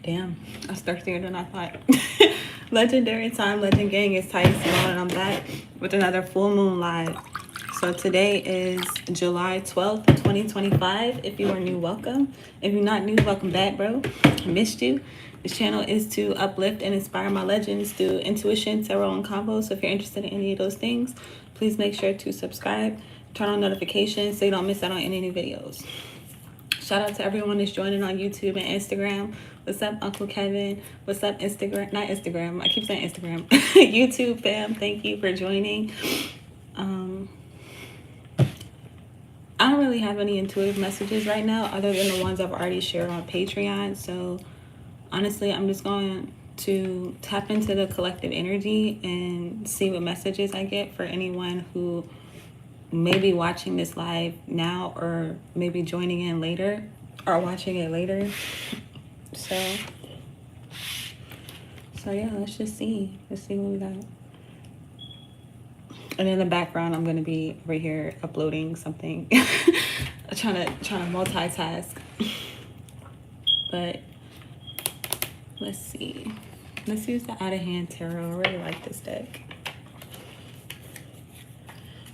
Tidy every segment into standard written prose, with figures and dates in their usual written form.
Damn, that's thirstier than I thought. Legendary time, Legend Gang is tight, Simone, and I'm back with another full moon live. So today is July 12th, 2025. If you are new, welcome. If you're not new, welcome back, bro. I missed you. This channel is to uplift and inspire my legends through intuition, tarot, and combos. So if you're interested in any of those things, please make sure to subscribe, turn on notifications so you don't miss out on any new videos. Shout out to everyone that's joining on YouTube and Instagram. What's up, Uncle Kevin? What's up, Instagram? Not Instagram. I keep saying Instagram. YouTube fam, thank you for joining. I don't really have any intuitive messages right now other than the ones I've already shared on Patreon. So honestly, I'm just going to tap into the collective energy and see what messages I get for anyone who may be watching this live now or maybe joining in later or watching it later. So yeah, let's just see. Let's see what we got. And in the background, I'm gonna be right here uploading something. trying to multitask. But let's see. Let's use the Out of Hand Tarot. I really like this deck.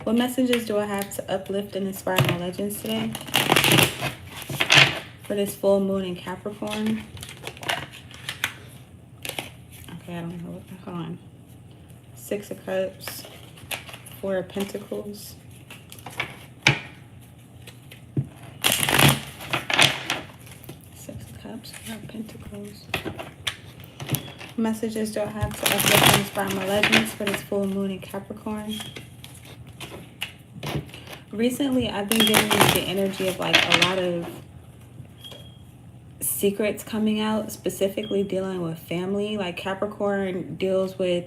What messages do I have to uplift and inspire my legends today? For this full moon in Capricorn. Okay, I don't know. Hold on. 6 of Cups. 4 of Pentacles. 6 of Cups. 4 of Pentacles. What messages do I have to uplift and inspire my legends for this full moon in Capricorn? Recently, I've been getting the energy of like a lot of secrets coming out, specifically dealing with family. Like Capricorn deals with,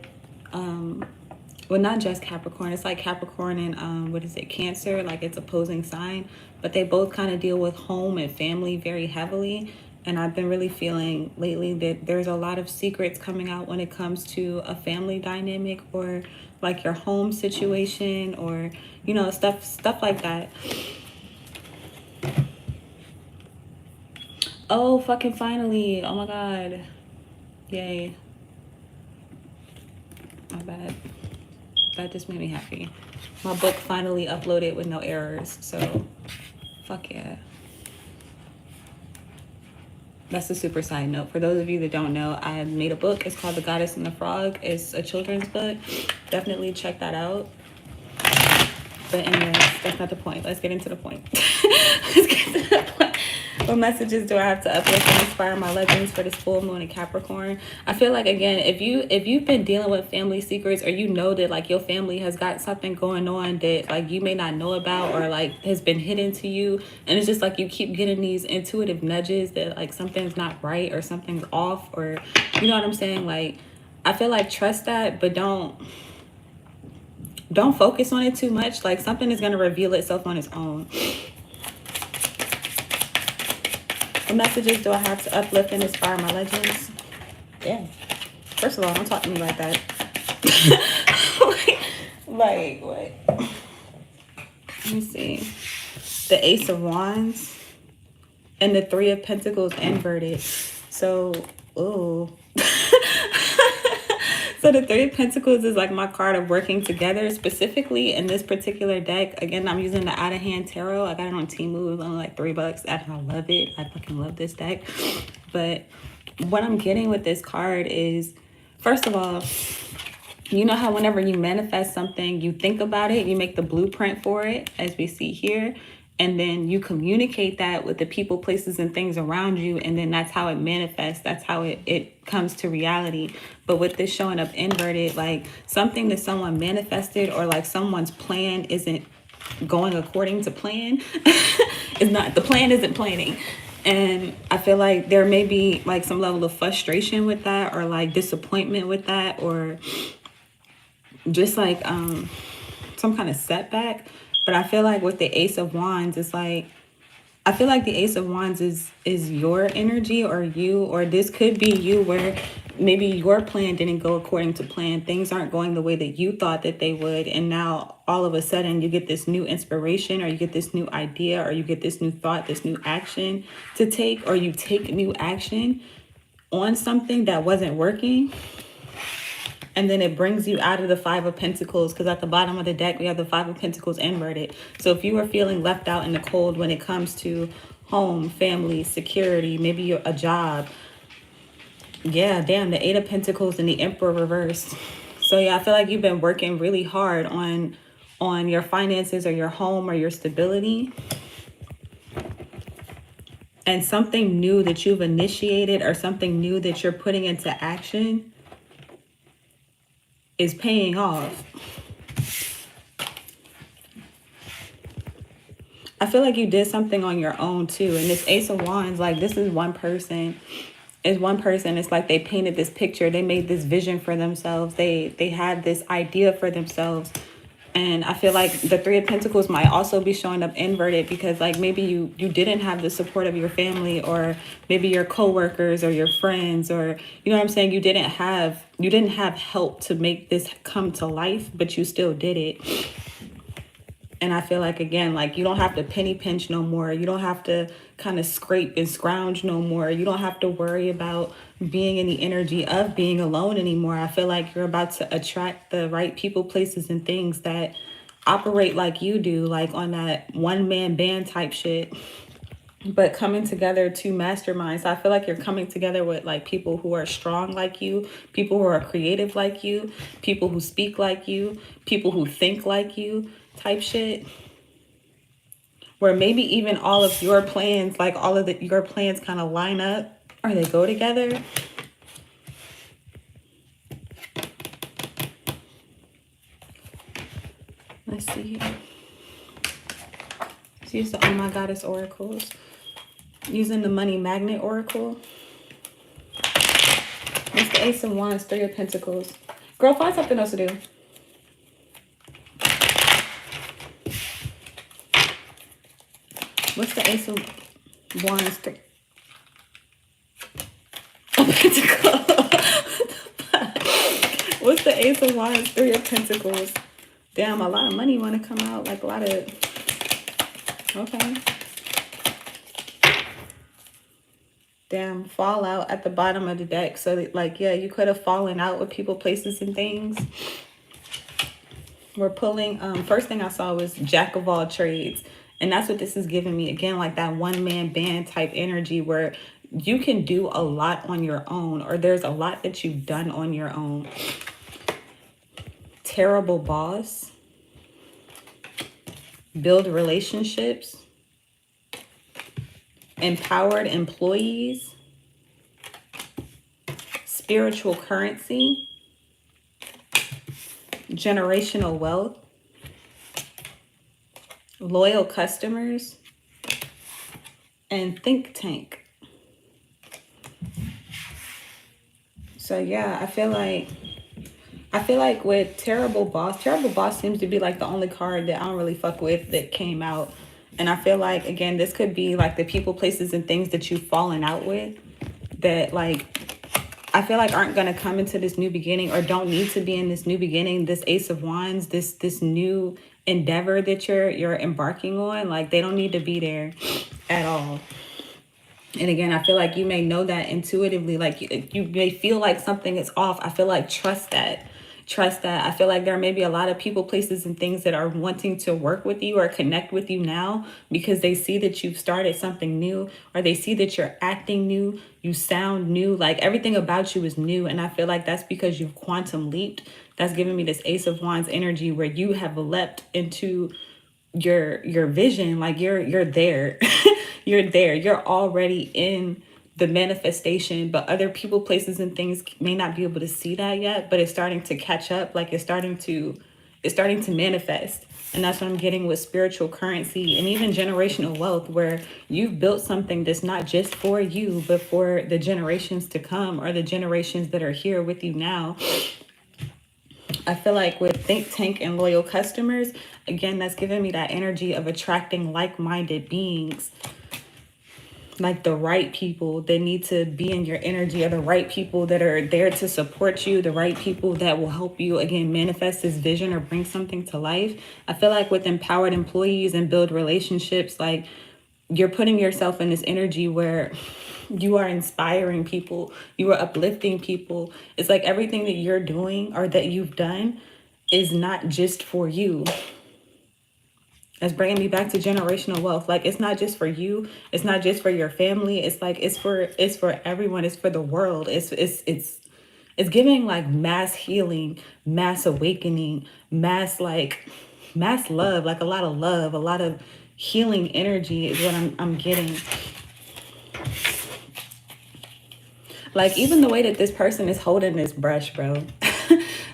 well, not just Capricorn. It's like Capricorn and what is it, Cancer? Like it's opposing sign, but they both kind of deal with home and family very heavily. And I've been really feeling lately that there's a lot of secrets coming out when it comes to a family dynamic or like your home situation or, you know, stuff like that. Oh, fucking finally. Oh my God. Yay. My bad. That just made me happy. My book finally uploaded with no errors. So, fuck yeah. That's a super side note. For those of you that don't know, I made a book. It's called The Goddess and the Frog. It's a children's book. Definitely check that out. But anyways, that's not the point. Let's get into the point. Let's get to the point. What messages do I have to uplift and inspire my legends for this full moon in Capricorn? I feel like, again, if you've been dealing with family secrets or you know that like your family has got something going on that like you may not know about or like has been hidden to you, and it's just like you keep getting these intuitive nudges that like something's not right or something's off, or you know what I'm saying? Like, I feel like trust that, but don't focus on it too much. Like something is going to reveal itself on its own. What messages do I have to uplift and inspire my legends? Yeah. First of all, don't talk to me like that. like what? Let me see. The Ace of Wands and the 3 of Pentacles inverted. So, ooh. So the 3 of Pentacles is like my card of working together. Specifically in this particular deck, again, I'm using the Out of Hand Tarot. I got it on Temu. It was only like $3. And I love it. I fucking love this deck. But what I'm getting with this card is, first of all, you know how whenever you manifest something, you think about it, you make the blueprint for it, as we see here. And then you communicate that with the people, places, and things around you. And then that's how it manifests. That's how it comes to reality. But with this showing up inverted, like something that someone manifested or like someone's plan isn't going according to plan. The plan isn't planning. And I feel like there may be like some level of frustration with that or like disappointment with that or just like some kind of setback. But I feel like with the Ace of Wands, it's like, I feel like the Ace of Wands is your energy or you, or this could be you where maybe your plan didn't go according to plan. Things aren't going the way that you thought that they would. And now all of a sudden you get this new inspiration or you get this new idea or you get this new thought, this new action to take, or you take new action. on something that wasn't working, and then it brings you out of the Five of Pentacles, because at the bottom of the deck, we have the Five of Pentacles inverted. So if you are feeling left out in the cold when it comes to home, family, security, maybe a job. Yeah, damn, the Eight of Pentacles and the Emperor reversed. So yeah, I feel like you've been working really hard on your finances or your home or your stability. And something new that you've initiated or something new that you're putting into action is paying off. I feel like you did something on your own too. And this Ace of Wands, like this is one person. It's one person. It's like they painted this picture. They made this vision for themselves. They had this idea for themselves. And I feel like the Three of Pentacles might also be showing up inverted, because like maybe you didn't have the support of your family, or maybe your coworkers or your friends, or you know what I'm saying? You didn't have help to make this come to life, but you still did it. And I feel like, again, like you don't have to penny pinch no more. You don't have to kind of scrape and scrounge no more. You don't have to worry about being in the energy of being alone anymore. I feel like you're about to attract the right people, places, and things that operate like you do, like on that one-man band type shit, but coming together to mastermind. So I feel like you're coming together with like people who are strong like you, people who are creative like you, people who speak like you, people who think like you type shit, where maybe even all of your plans, like all of your plans kind of line up or they go together. Let's see. Let's use the Oh My Goddess oracles. Using the Money Magnet oracle. It's the Ace of Wands, Three of Pentacles. Girl, find something else to do. What's the Ace of Wands? Three of Pentacles. What's the Ace of Wands? Three of Pentacles. Damn, a lot of money want to come out. Like a lot of... Okay. Damn, fallout at the bottom of the deck. So, like, yeah, you could have fallen out with people, places, and things. We're pulling... first thing I saw was Jack of all trades. And that's what this is giving me. Again, like that one-man band type energy where you can do a lot on your own, or there's a lot that you've done on your own. Terrible boss. Build relationships. Empowered employees. Spiritual currency. Generational wealth. Loyal customers, and think tank. So yeah, I feel like with terrible boss seems to be like the only card that I don't really fuck with that came out. And I feel like, again, this could be like the people, places, and things that you've fallen out with that, like, I feel like aren't going to come into this new beginning, or don't need to be in this new beginning, this Ace of Wands, this new endeavor that you're embarking on. Like, they don't need to be there at all. And again, I feel like you may know that intuitively. Like, you may feel like something is off. I feel like trust that. I feel like there may be a lot of people, places, and things that are wanting to work with you or connect with you now because they see that you've started something new, or they see that you're acting new, you sound new, like everything about you is new. And I feel like that's because you've quantum leaped. That's giving me this Ace of Wands energy where you have leapt into your vision. Like you're there. You're there. You're already in the manifestation, but other people, places, and things may not be able to see that yet, but it's starting to catch up. Like it's starting to manifest. And that's what I'm getting with spiritual currency and even generational wealth, where you've built something that's not just for you, but for the generations to come, or the generations that are here with you now. I feel like with think tank and loyal customers, again, that's giving me that energy of attracting like-minded beings. Like the right people that need to be in your energy, are the right people that are there to support you, the right people that will help you, again, manifest this vision or bring something to life. I feel like with empowered employees and build relationships, like you're putting yourself in this energy where you are inspiring people, you are uplifting people. It's like everything that you're doing or that you've done is not just for you. It's bringing me back to generational wealth. Like, it's not just for you, it's not just for your family, it's like it's for everyone, it's for the world. It's giving like mass healing, mass awakening, mass love, like a lot of love, a lot of healing energy is what I'm getting. Like, even the way that this person is holding this brush, bro.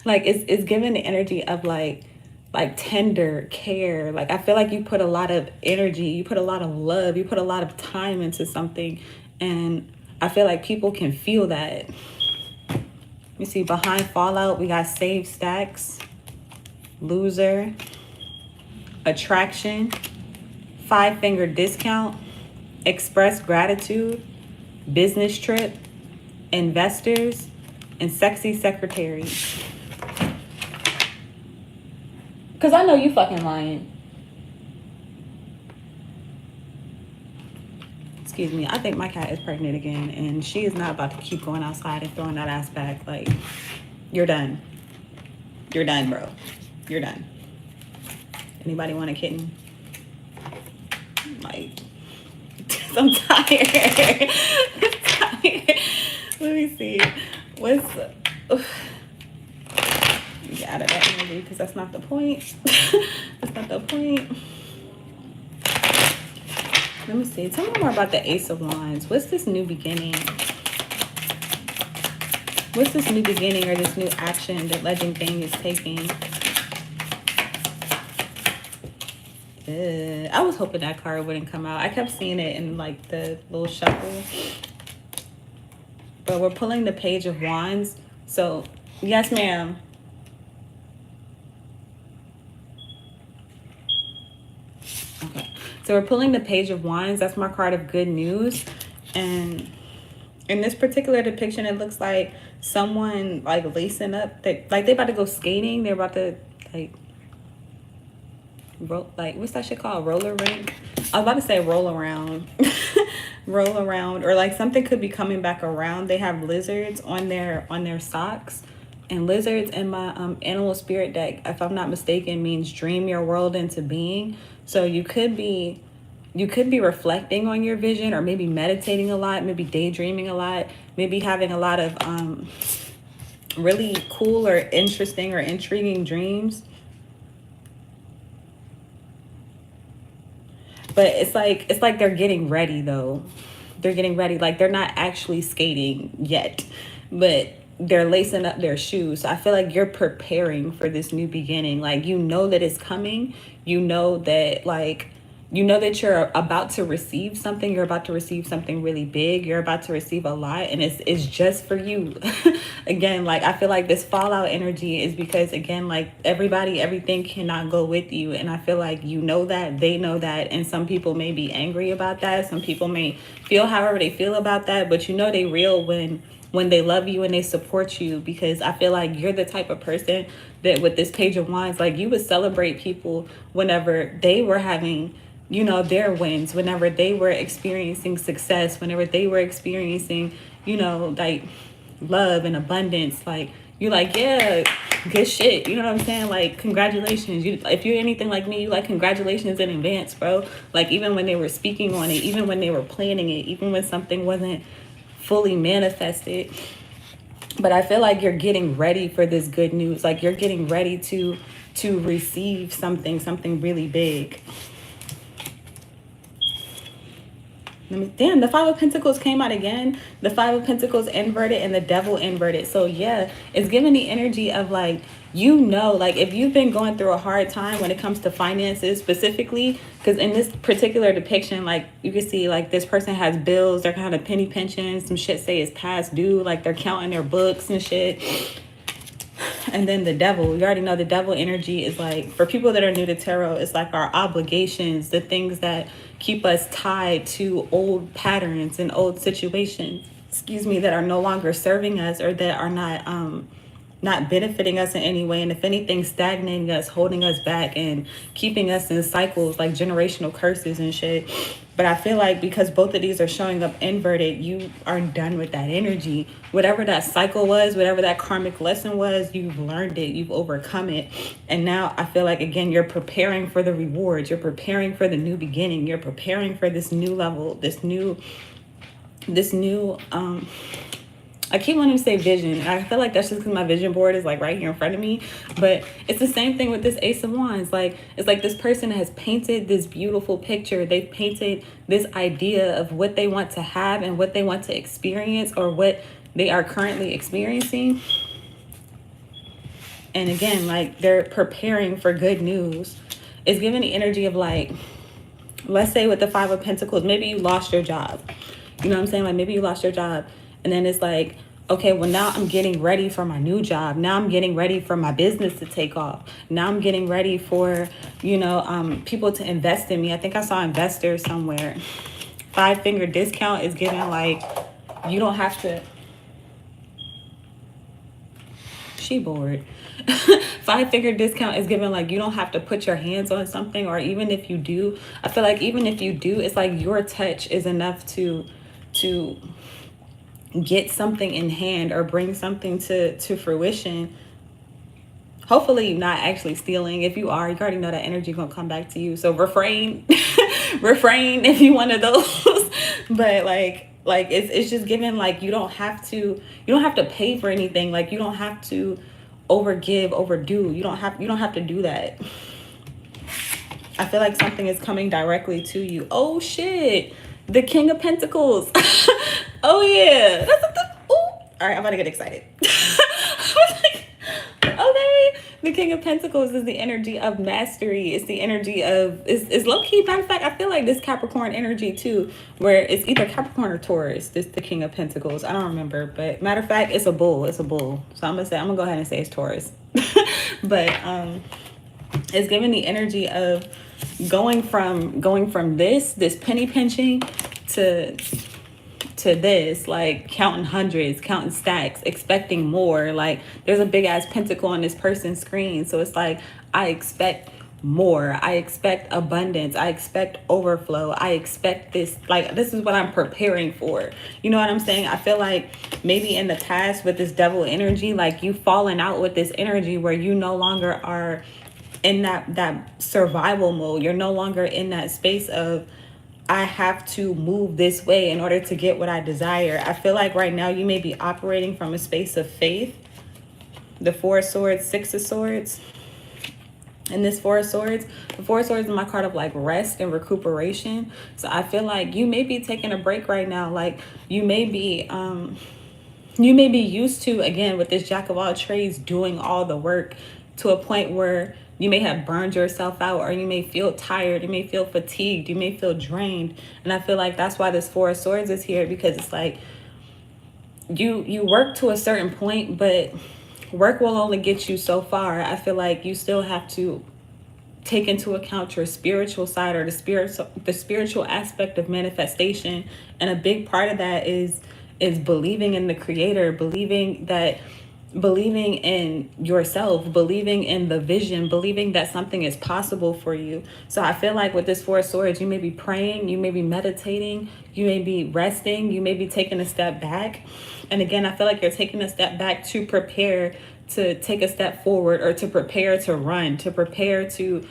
Like, it's giving the energy of like tender care. Like, I feel like you put a lot of energy, you put a lot of love, you put a lot of time into something, and I feel like people can feel that. You see, behind fallout, we got save stacks, loser, attraction, 5-finger discount, express gratitude, business trip, investors, and sexy secretary. Because I know you fucking lying. Excuse me, I think my cat is pregnant again, and she is not about to keep going outside and throwing that ass back. Like, you're done. You're done, bro. You're done. Anybody want a kitten? Like, I'm tired. I'm tired. Let me see. What's... Get out of that energy, because that's not the point. That's not the point. Let me see. Tell me more about the Ace of Wands. What's this new beginning? What's this new beginning or this new action that Legend Gang is taking? I was hoping that card wouldn't come out. I kept seeing it in like the little shuffle. But we're pulling the Page of Wands. So, yes, ma'am. Okay. So we're pulling the Page of Wands. That's my card of good news. And in this particular depiction, it looks like someone like lacing up. They about to go skating. They're about to like what's that shit called? Roller rink? I was about to say roll around. Roll around, or like something could be coming back around. They have lizards on their socks, and lizards in my animal spirit deck, if I'm not mistaken, means dream your world into being. So you could be reflecting on your vision, or maybe meditating a lot, maybe daydreaming a lot, maybe having a lot of really cool or interesting or intriguing dreams. But it's like they're getting ready though. They're getting ready. Like, they're not actually skating yet, but they're lacing up their shoes. So I feel like you're preparing for this new beginning. Like, you know that it's coming. You know that you're about to receive something. You're about to receive something really big. You're about to receive a lot, and it's just for you. Again, like, I feel like this fallout energy is because, again, like, everything cannot go with you. And I feel like you know that, they know that, and some people may be angry about that. Some people may feel however they feel about that, but you know they real when they love you and they support you, because I feel like you're the type of person that with this Page of Wands, like, you would celebrate people whenever they were having, you know, their wins, whenever they were experiencing success, whenever they were experiencing, you know, like love and abundance. Like, you're like, yeah, good shit. You know what I'm saying? Like, congratulations. If you're anything like me, you like congratulations in advance, bro. Like, even when they were speaking on it, even when they were planning it, even when something wasn't fully manifested. But I feel like you're getting ready for this good news. Like, you're getting ready to receive something really big. Damn, the Five of Pentacles came out again. The Five of Pentacles inverted and the Devil inverted. So yeah, it's giving the energy of like, you know, like if you've been going through a hard time when it comes to finances specifically, because in this particular depiction, like you can see like this person has bills, they're kind of penny pensions, some shit say it's past due, like they're counting their books and shit. And then the Devil, you already know the Devil energy is like, for people that are new to tarot, it's like our obligations, the things that keep us tied to old patterns and old situations, excuse me, that are no longer serving us or that are not benefiting us in any way. And if anything, stagnating us, holding us back and keeping us in cycles like generational curses and shit. But I feel like because both of these are showing up inverted, you are done with that energy. Whatever that cycle was, whatever that karmic lesson was, you've learned it, you've overcome it. And now I feel like, again, you're preparing for the rewards. You're preparing for the new beginning. You're preparing for this new level, this new, I keep wanting to say vision. I feel like that's just because my vision board is like right here in front of me. But it's the same thing with this Ace of Wands. Like, it's like this person has painted this beautiful picture. They've painted this idea of what they want to have and what they want to experience, or what they are currently experiencing. And again, like, they're preparing for good news. It's giving the energy of, like, let's say with the Five of Pentacles, maybe you lost your job. You know what I'm saying? Like, maybe you lost your job. And then it's like, okay, well, now I'm getting ready for my new job. Now I'm getting ready for my business to take off. Now I'm getting ready for, you know, people to invest in me. I think I saw investors somewhere. 5-finger discount is giving, like, you don't have to. She bored. 5-finger discount is given, like, you don't have to put your hands on something. Or even if you do, I feel like even if you do, it's like your touch is enough to get something in hand or bring something to fruition. Hopefully not actually stealing. If you are, you already know that energy gonna come back to you. So refrain. Refrain if you one of those. But like it's just given, like, you don't have to pay for anything. Like, you don't have to overdo. You don't have to do that. I feel like something is coming directly to you. Oh shit. The King of Pentacles. Oh yeah. All right, I'm about to get excited. Okay. The King of Pentacles is the energy of mastery. It's the energy of, it's low-key. Matter of fact, I feel like this Capricorn energy too, where it's either Capricorn or Taurus. This the King of Pentacles. I don't remember, but matter of fact, it's a bull. It's a bull. So I'm gonna go ahead and say it's Taurus. But it's giving the energy of going from this penny pinching to this, like, counting hundreds, counting stacks, expecting more. Like, there's a big ass pentacle on this person's screen. So it's like, I expect more. I expect abundance. I expect overflow. I expect this. Like, this is what I'm preparing for. You know what I'm saying? I feel like maybe in the past with this devil energy, like, you've fallen out with this energy where you no longer are in that survival mode. You're no longer in that space of, I have to move this way in order to get what I desire. I feel like right now you may be operating from a space of faith. The Four of Swords, Six of Swords. And this Four of Swords, the Four of Swords is my card of, like, rest and recuperation. So I feel like you may be taking a break right now. Like, you may be used to, again, with this Jack of all trades, doing all the work to a point where you may have burned yourself out, or you may feel tired, you may feel fatigued, you may feel drained. And I feel like that's why this Four of Swords is here, because it's like you work to a certain point, but work will only get you so far. I feel like you still have to take into account your spiritual side, or the spiritual aspect of manifestation. And a big part of that is believing in the creator, believing in yourself, believing in the vision, believing that something is possible for you. So I feel like with this Four of Swords, you may be praying, you may be meditating, you may be resting, you may be taking a step back. And again, I feel like you're taking a step back to prepare to take a step forward, or to prepare to run, to prepare to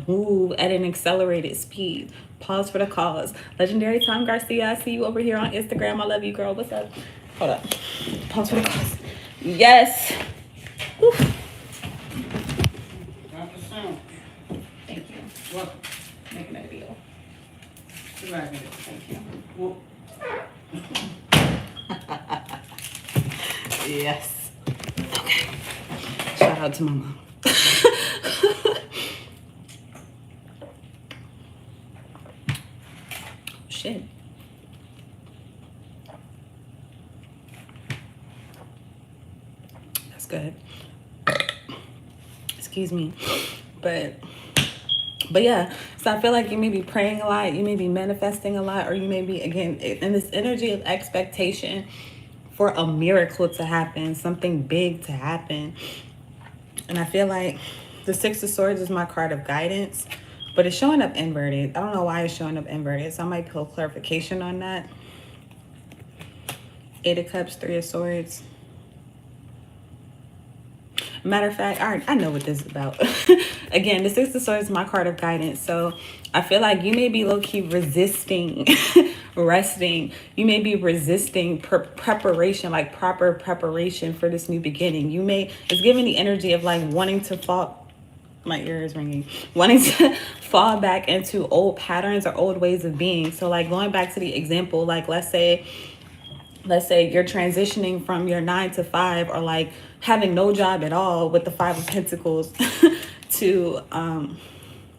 move at an accelerated speed. Pause for the cause. Legendary Time Garcia, I see you over here on Instagram. I love you, girl. What's up? Hold up. Pause for the cause. Yes. Whew. Thank you. Welcome. Making a deal. Thank you. Well, Yes. Okay. Shout out to my mom. Shit. That's good. Excuse me. But yeah, so I feel like you may be praying a lot, you may be manifesting a lot, or you may be, again, in this energy of expectation for a miracle to happen, something big to happen. And I feel like the Six of Swords is my card of guidance. but it's showing up inverted. I don't know why it's showing up inverted, so I might pull clarification on that. 8 of Cups, 3 of Swords. Matter of fact, I know what this is about. Again, the 6 of Swords is my card of guidance. So I feel like you may be low-key resisting resting. You may be resisting preparation, like proper preparation for this new beginning. It's giving the energy of like wanting to fall. My ear is ringing. Wanting to fall back into old patterns or old ways of being. So like going back to the example, like let's say you're transitioning from your 9 to 5, or like having no job at all with the 5 of Pentacles to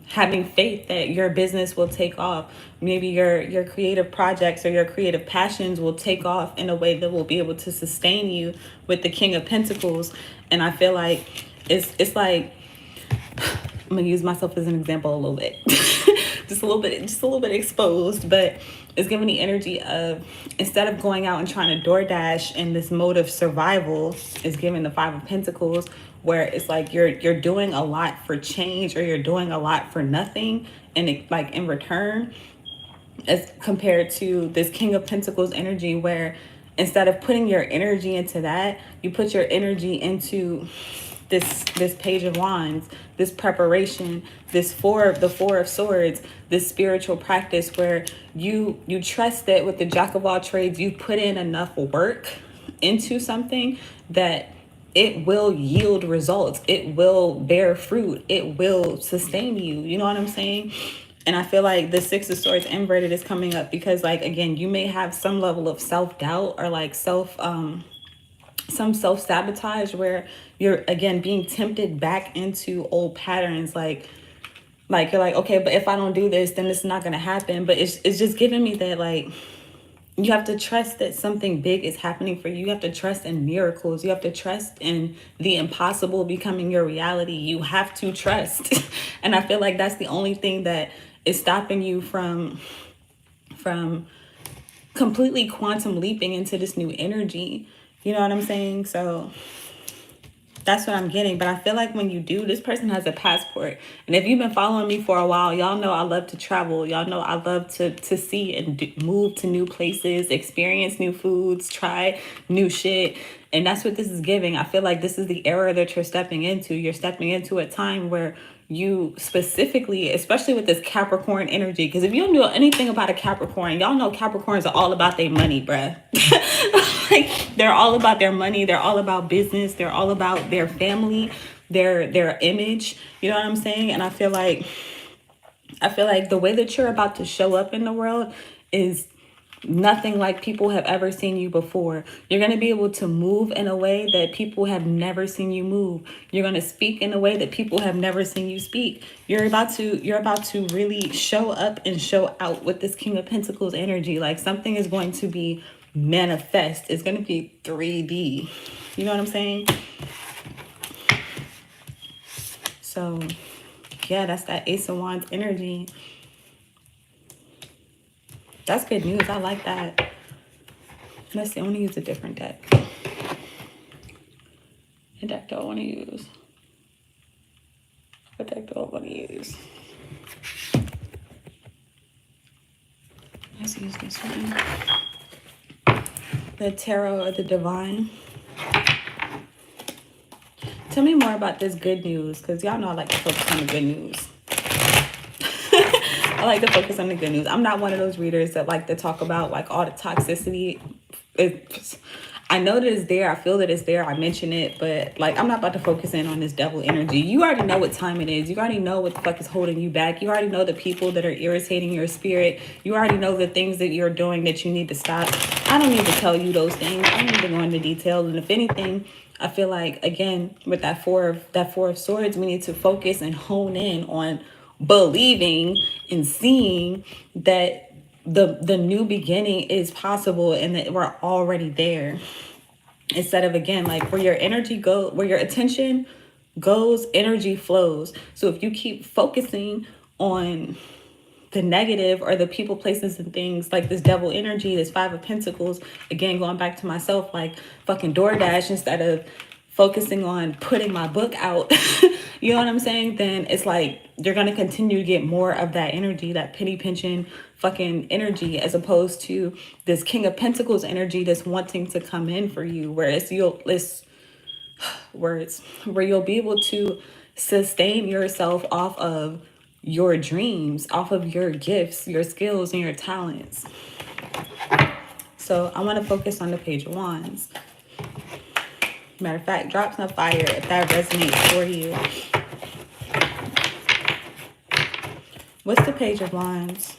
having faith that your business will take off. Maybe your creative projects or your creative passions will take off in a way that will be able to sustain you with the King of Pentacles. And I feel like it's like, I'm gonna use myself as an example a little bit. just a little bit exposed, but it's giving the energy of, instead of going out and trying to DoorDash in this mode of survival, is giving the 5 of Pentacles, where it's like you're doing a lot for change, or you're doing a lot for nothing, and it, like in return, as compared to this King of Pentacles energy, where instead of putting your energy into that, you put your energy into this Page of Wands, this preparation, the 4 of Swords, this spiritual practice, where you trust that with the Jack of all trades, you put in enough work into something that it will yield results. It will bear fruit. It will sustain you. You know what I'm saying? And I feel like the 6 of Swords inverted is coming up because, like, again, you may have some level of self-doubt, or like some self-sabotage, where you're again being tempted back into old patterns, like you're like, okay, but if I don't do this, then it's not going to happen. But it's just giving me that, like, you have to trust that something big is happening for you. You have to trust in miracles. You have to trust in the impossible becoming your reality. You have to trust. And I feel like that's the only thing that is stopping you from completely quantum leaping into this new energy. You know what I'm saying? So that's what I'm getting. But I feel like when you do, this person has a passport. And if you've been following me for a while, y'all know I love to travel. Y'all know I love to see and move to new places, experience new foods, try new shit. And that's what this is giving. I feel like this is the era that you're stepping into. You're stepping into a time where you specifically, especially with this Capricorn energy, because if you don't know anything about a Capricorn, y'all know Capricorns are all about their money, bruh. Like, they're all about their money. They're all about business. They're all about their family, their image. You know what I'm saying? And I feel like the way that you're about to show up in the world is nothing like people have ever seen you before. You're going to be able to move in a way that people have never seen you move. You're going to speak in a way that people have never seen you speak. You're about to really show up and show out with this King of Pentacles energy. Like, something is going to be manifest. It's going to be 3D. You know what I'm saying? So yeah, that's that Ace of Wands energy. That's good news. I like that. Let's see. I want to use a different deck. What deck do I want to use? What deck do I want to use? Let's use this one. The Tarot of the Divine. Tell me more about this good news, because y'all know I like to focus on the good news. I like to focus on the good news. I'm not one of those readers that like to talk about like all the toxicity. I know that it's there. I feel that it's there. I mention it, but like, I'm not about to focus in on this devil energy. You already know what time it is. You already know what the fuck is holding you back. You already know the people that are irritating your spirit. You already know the things that you're doing that you need to stop. I don't need to tell you those things. I don't need to go into detail. And if anything, I feel like, again, with that four of Swords, we need to focus and hone in on believing and seeing that the new beginning is possible and that we're already there. Instead of, again, like, where your energy goes, where your attention goes, energy flows. So if you keep focusing on the negative or the people, places, and things, like this devil energy, this 5 of Pentacles, again, going back to myself, like fucking DoorDash instead of focusing on putting my book out, you know what I'm saying? Then it's like you're going to continue to get more of that energy, that penny pinching fucking energy, as opposed to this King of Pentacles energy that's wanting to come in for you, where you'll be able to sustain yourself off of your dreams, off of your gifts, your skills, and your talents. So I want to focus on the Page of Wands. Matter of fact, drop some fire if that resonates for you. What's the Page of Wands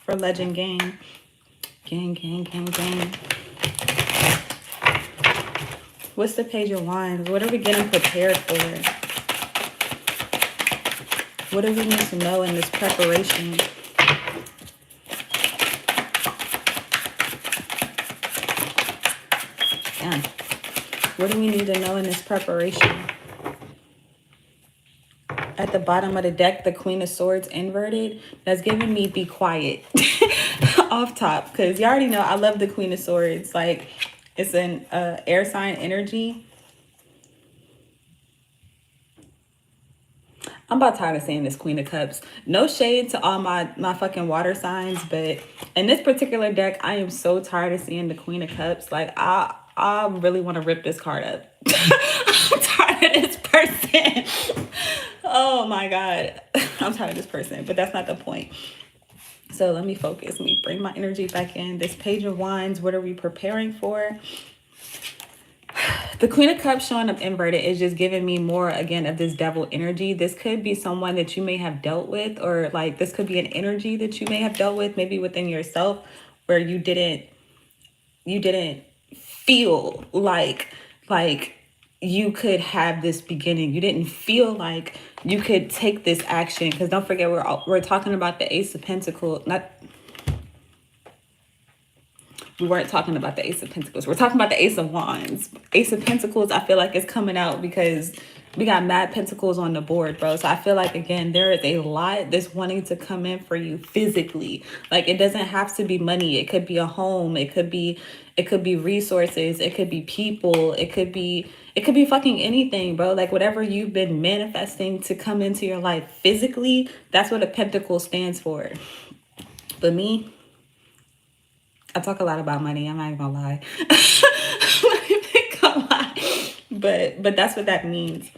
for Legend Gang? Gang. What's the Page of Wands? What are we getting prepared for? What do we need to know in this preparation? Yeah. What do we need to know in this preparation? At the bottom of the deck, the Queen of Swords inverted. That's giving me be quiet off top. Because you already know I love the Queen of Swords. Like, it's an air sign energy. I'm about tired of saying this Queen of Cups. No shade to all my fucking water signs, but in this particular deck, I am so tired of seeing the Queen of Cups. Like, I really want to rip this card up. I'm tired of this person. Oh my God. I'm tired of this person, but that's not the point. So let me focus. Let me bring my energy back in. This Page of Wands, what are we preparing for? The Queen of Cups showing up inverted is just giving me more, again, of this devil energy. This could be someone that you may have dealt with, or like this could be an energy that you may have dealt with, maybe within yourself, where you didn't feel like you could have this beginning. You didn't feel like you could take this action. Because don't forget, we're talking about the Ace of Pentacles. We weren't talking about the Ace of Pentacles. We're talking about the Ace of Wands. Ace of Pentacles, I feel like, is coming out because we got mad pentacles on the board, bro. So I feel like, again, there is a lot that's wanting to come in for you physically. Like, it doesn't have to be money. It could be a home. It could be resources. It could be people. It could be fucking anything, bro. Like, whatever you've been manifesting to come into your life physically, that's what a pentacle stands for. But me, I talk a lot about money. I'm not even gonna lie. But that's what that means.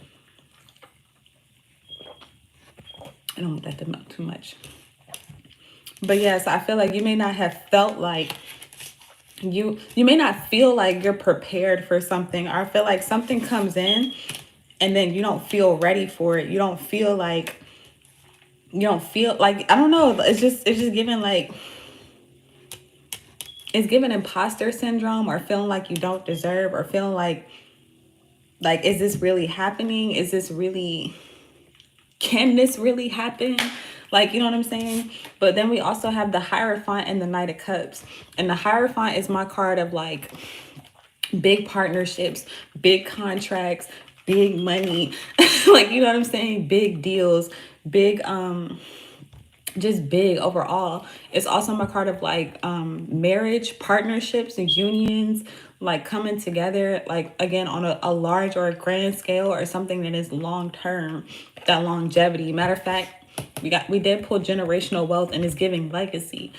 I don't want that to melt too much. But yes, I feel like you may not have felt like you may not feel like you're prepared for something, or I feel like something comes in and then you don't feel ready for it. You don't feel like I don't know. It's just giving like, it's giving imposter syndrome, or feeling like you don't deserve, or feeling like, is this really happening? Is this really, can this really happen? Like, you know what I'm saying? But then we also have the Hierophant and the Knight of Cups. And the Hierophant is my card of like big partnerships, big contracts, big money. Like, you know what I'm saying? Big deals, big, just big overall. It's also my card of like marriage, partnerships, and unions, like coming together, like again on a large or a grand scale, or something that is long term, that longevity. Matter of fact, we did pull generational wealth, and it's giving legacy.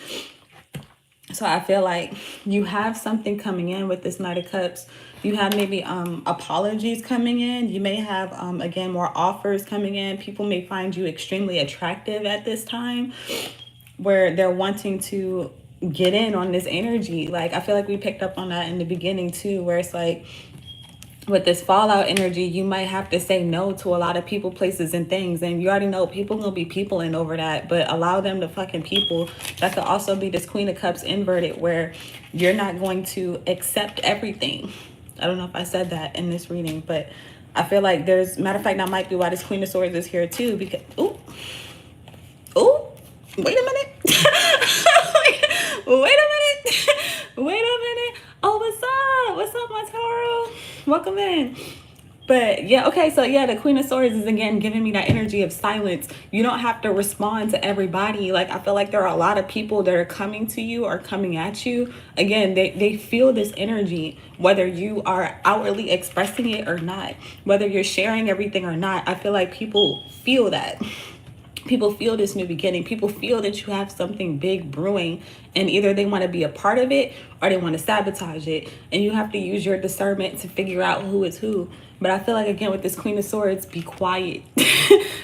So I feel like you have something coming in with this Knight of Cups. You have maybe apologies coming in. You may have, again, more offers coming in. People may find you extremely attractive at this time, where they're wanting to get in on this energy. Like, I feel like we picked up on that in the beginning too, where it's like, with this fallout energy, you might have to say no to a lot of people, places, and things. And you already know people gonna be peopling over that, but allow them to fucking people. That could also be this Queen of Cups inverted, where you're not going to accept everything. I don't know if I said that in this reading, but I feel like there's, matter of fact, that might be why this Queen of Swords is here too, because, ooh, wait a minute. Wait a minute. Oh, what's up? What's up, my Taro? Welcome in. But yeah, okay, so yeah, the Queen of Swords is again giving me that energy of silence. You don't have to respond to everybody. Like, I feel like there are a lot of people that are coming to you or coming at you. Again, they feel this energy, whether you are outwardly expressing it or not, whether you're sharing everything or not. I feel like people feel that. People feel this new beginning. People feel that you have something big brewing, and either they want to be a part of it or they want to sabotage it. And you have to use your discernment to figure out who is who. But I feel like, again, with this Queen of Swords, be quiet.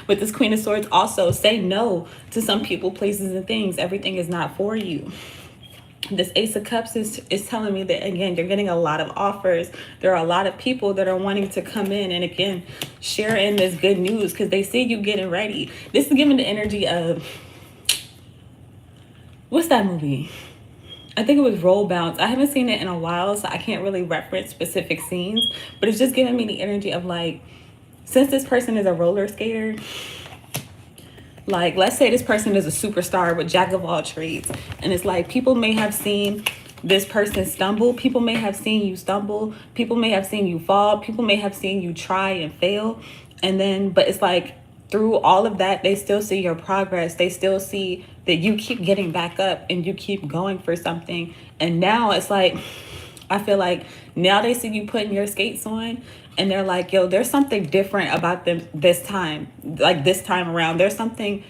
With this Queen of Swords, also say no to some people, places, and things. Everything is not for you. This Ace of Cups is telling me that, again, you're getting a lot of offers. There are a lot of people that are wanting to come in and, again, share in this good news because they see you getting ready. This is giving the energy of, what's that movie? I think it was Roll Bounce. I haven't seen it in a while, so I can't really reference specific scenes, but it's just giving me the energy of, like, since this person is a roller skater, like, let's say this person is a superstar with jack of all trades, and it's like people may have seen this person stumble. People may have seen you stumble. People may have seen you fall. People may have seen you try and fail. And then, but it's like through all of that, they still see your progress. They still see that you keep getting back up and you keep going for something. And now it's like, I feel like now they see you putting your skates on and they're like, yo, there's something different about them this time. Like this time around, there's something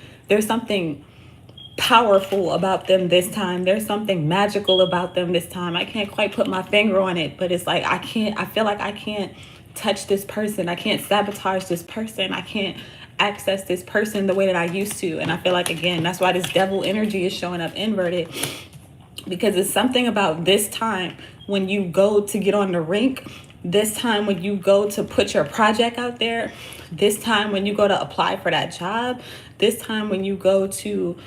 powerful about them this time. There's something magical about them this time. I can't quite put my finger on it, but it's like, I feel like I can't touch this person. I can't sabotage this person. I can't access this person the way that I used to. And I feel like, again, that's why this devil energy is showing up inverted, because it's something about this time when you go to get on the rink, this time when you go to put your project out there, this time when you go to apply for that job, this time when you go to,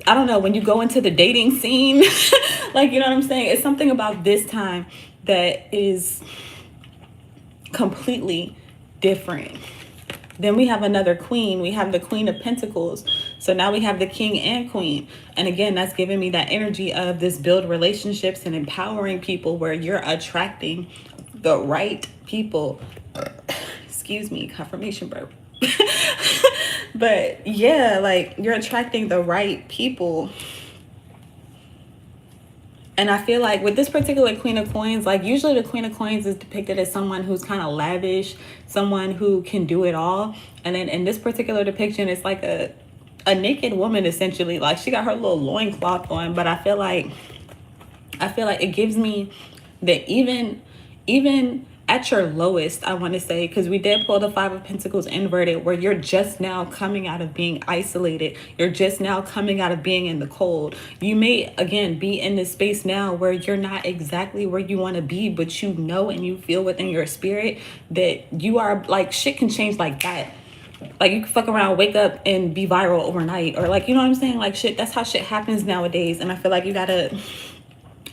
I don't know, when you go into the dating scene, like, you know what I'm saying? It's something about this time that is completely different. Then we have another queen. We have the Queen of Pentacles. So now we have the King and Queen. And again, that's giving me that energy of this build relationships and empowering people where you're attracting the right people. Excuse me, confirmation burp. But yeah, like you're attracting the right people. And I feel like with this particular Queen of Coins, like usually the Queen of Coins is depicted as someone who's kind of lavish, someone who can do it all. And then in this particular depiction, it's like a naked woman, essentially. Like she got her little loincloth on, but I feel like it gives me that even at your lowest, I want to say, because we did pull the Five of Pentacles inverted, where you're just now coming out of being isolated. You're just now coming out of being in the cold. You may, again, be in this space now where you're not exactly where you want to be, but you know and you feel within your spirit that you are, like, shit can change like that. Like, you can fuck around, wake up, and be viral overnight. Or, like, you know what I'm saying? Like, shit, that's how shit happens nowadays. And I feel like you gotta,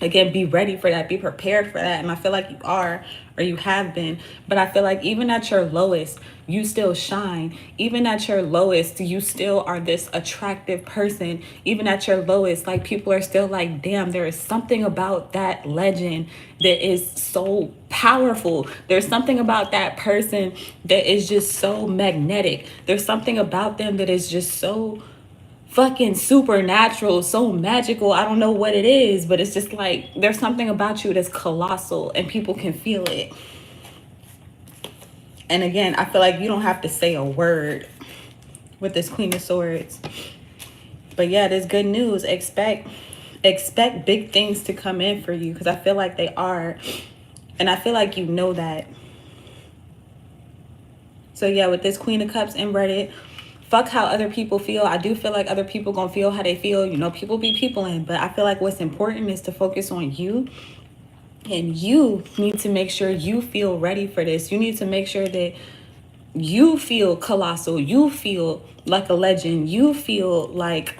again, be ready for that. Be prepared for that. And I feel like you are, or you have been. But I feel like even at your lowest, you still shine. Even at your lowest, you still are this attractive person. Even at your lowest, like, people are still like, damn, there is something about that legend that is so powerful. There's something about that person that is just so magnetic. There's something about them that is just so fucking supernatural, so magical. I don't know what it is, but it's just like there's something about you that's colossal and people can feel it. And again, I feel like you don't have to say a word with this Queen of Swords. But yeah, there's good news. Expect big things to come in for you, because I feel like they are. And I feel like you know that. So yeah, with this Queen of Cups inverted, fuck how other people feel. I do feel like other people gonna feel how they feel. You know, people be peopling, but I feel like what's important is to focus on you. And you need to make sure you feel ready for this. You need to make sure that you feel colossal. You feel like a legend. You feel like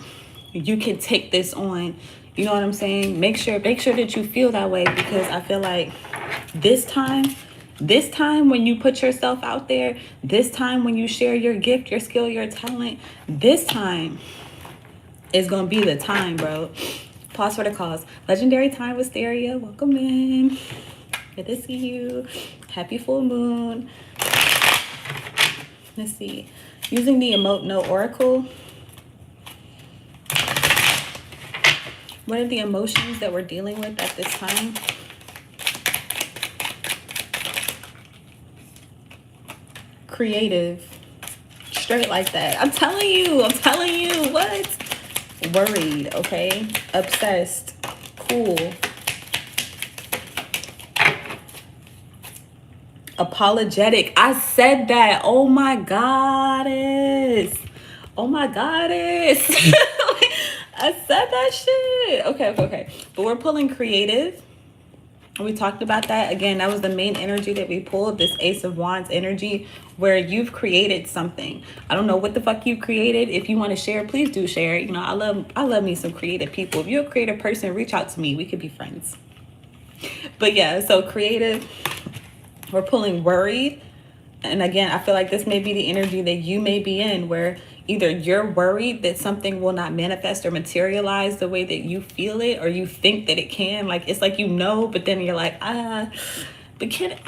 you can take this on. You know what I'm saying? Make sure that you feel that way, because I feel like this time when you put yourself out there, this time when you share your gift, your skill, your talent, this time is going to be the time, bro. Pause for the cause. Legendary Time Wisteria, welcome in. Good to see you. Happy full moon. Let's see. Using the Emote No Oracle. What are the emotions that we're dealing with at this time? Creative. Straight like that. I'm telling you. What? Worried, okay? Obsessed. Cool. Apologetic. I said that. Oh my goddess. Oh my goddess. I said that shit. Okay. But we're pulling creative. We talked about that. Again, that was the main energy that we pulled, this Ace of Wands energy, where you've created something. I don't know what the fuck you created. If you want to share, please do share. You know, I love me some creative people. If you're a creative person, reach out to me. We could be friends. But yeah, so creative. We're pulling worried. And again, I feel like this may be the energy that you may be in, where either you're worried that something will not manifest or materialize the way that you feel it, or you think that it can. Like, it's like, you know, but then you're like, but can,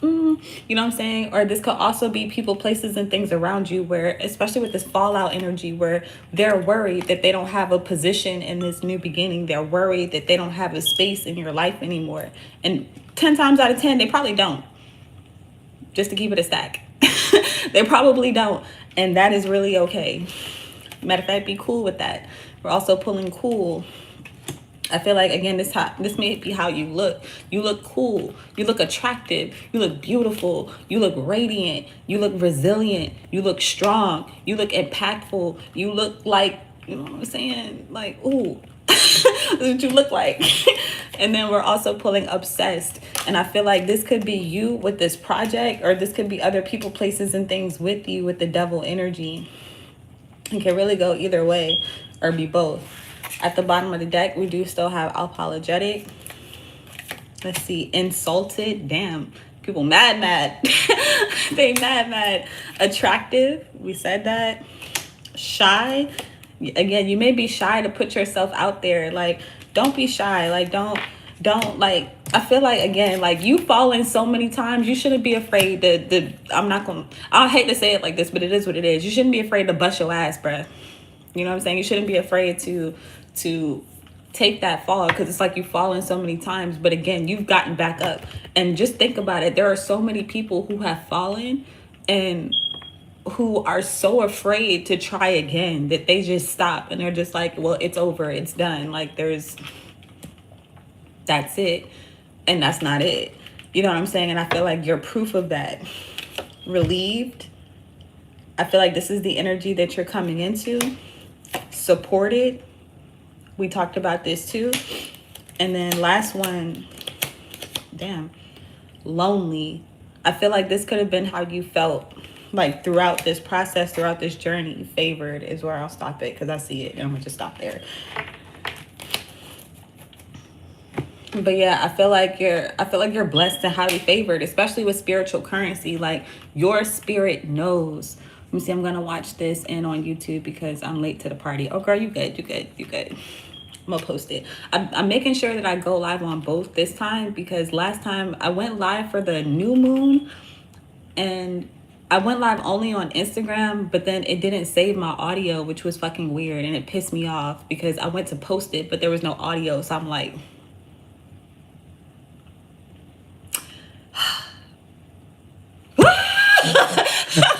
you know what I'm saying? Or this could also be people, places, and things around you where, especially with this fallout energy, where they're worried that they don't have a position in this new beginning. They're worried that they don't have a space in your life anymore. And 10 times out of 10, they probably don't. Just to keep it a stack. They probably don't. And that is really okay. Matter of fact, be cool with that. We're also pulling cool. I feel like, again, this may be how you look. You look cool. You look attractive. You look beautiful. You look radiant. You look resilient. You look strong. You look impactful. You look like, you know what I'm saying? Like, ooh. That's what you look like. And then we're also pulling obsessed. And I feel like this could be you with this project, or this could be other people, places, and things with you with the devil energy. It can really go either way, or be both. At the bottom of the deck, we do still have apologetic. Let's see, insulted. Damn, people mad. They mad. Attractive, we said that. Shy. Again, you may be shy to put yourself out there. Like, don't be shy. Like, don't like, I feel like, again, like, you fallen so many times, you shouldn't be afraid to I hate to say it like this, but it is what it is. You shouldn't be afraid to bust your ass, bruh. You know what I'm saying? You shouldn't be afraid to take that fall, because it's like you've fallen so many times, but again, you've gotten back up. And just think about it. There are so many people who have fallen and who are so afraid to try again that they just stop, and they're just like, well, it's over, it's done. Like, that's it. And that's not it. You know what I'm saying? And I feel like you're proof of that. Relieved. I feel like this is the energy that you're coming into. Supported. We talked about this too. And then last one, damn, lonely. I feel like this could have been how you felt, like, throughout this process, throughout this journey. Favored is where I'll stop it, because I see it and I'm gonna just stop there. But yeah, I feel like you're blessed and highly favored, especially with spiritual currency. Like, your spirit knows. Let me see, I'm gonna watch this and on YouTube because I'm late to the party. Oh girl, you good. I'm gonna post it. I'm making sure that I go live on both this time, because last time I went live for the new moon and I went live only on Instagram, but then it didn't save my audio, which was fucking weird, and it pissed me off because I went to post it, but there was no audio. So I'm like, I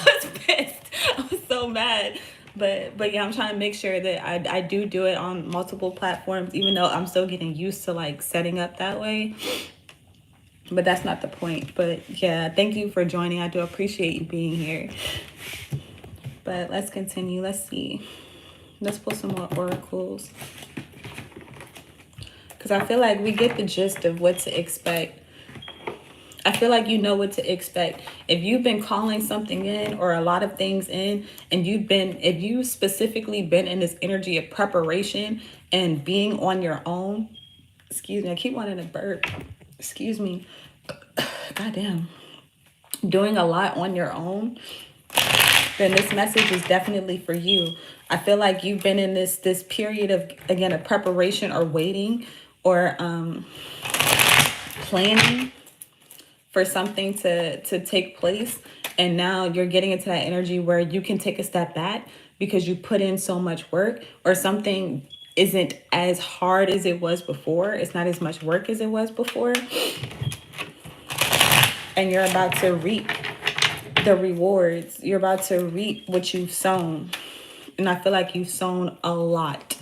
was pissed. I was so mad. But yeah, I'm trying to make sure that I do it on multiple platforms, even though I'm still getting used to, like, setting up that way. But that's not the point. But yeah, thank you for joining. I do appreciate you being here. But let's continue. Let's see. Let's pull some more oracles, because I feel like we get the gist of what to expect. I feel like you know what to expect. If you've been calling something in, or a lot of things in, and if you specifically been in this energy of preparation and being on your own, excuse me, I keep wanting to burp, excuse me, goddamn, doing a lot on your own, then this message is definitely for you. I feel like you've been in this period of, again, a preparation or waiting or planning for something to take place, and now you're getting into that energy where you can take a step back because you put in so much work, or something isn't as hard as it was before, it's not as much work as it was before, and you're about to reap the rewards. You're about to reap what you've sown. And I feel like you've sown a lot.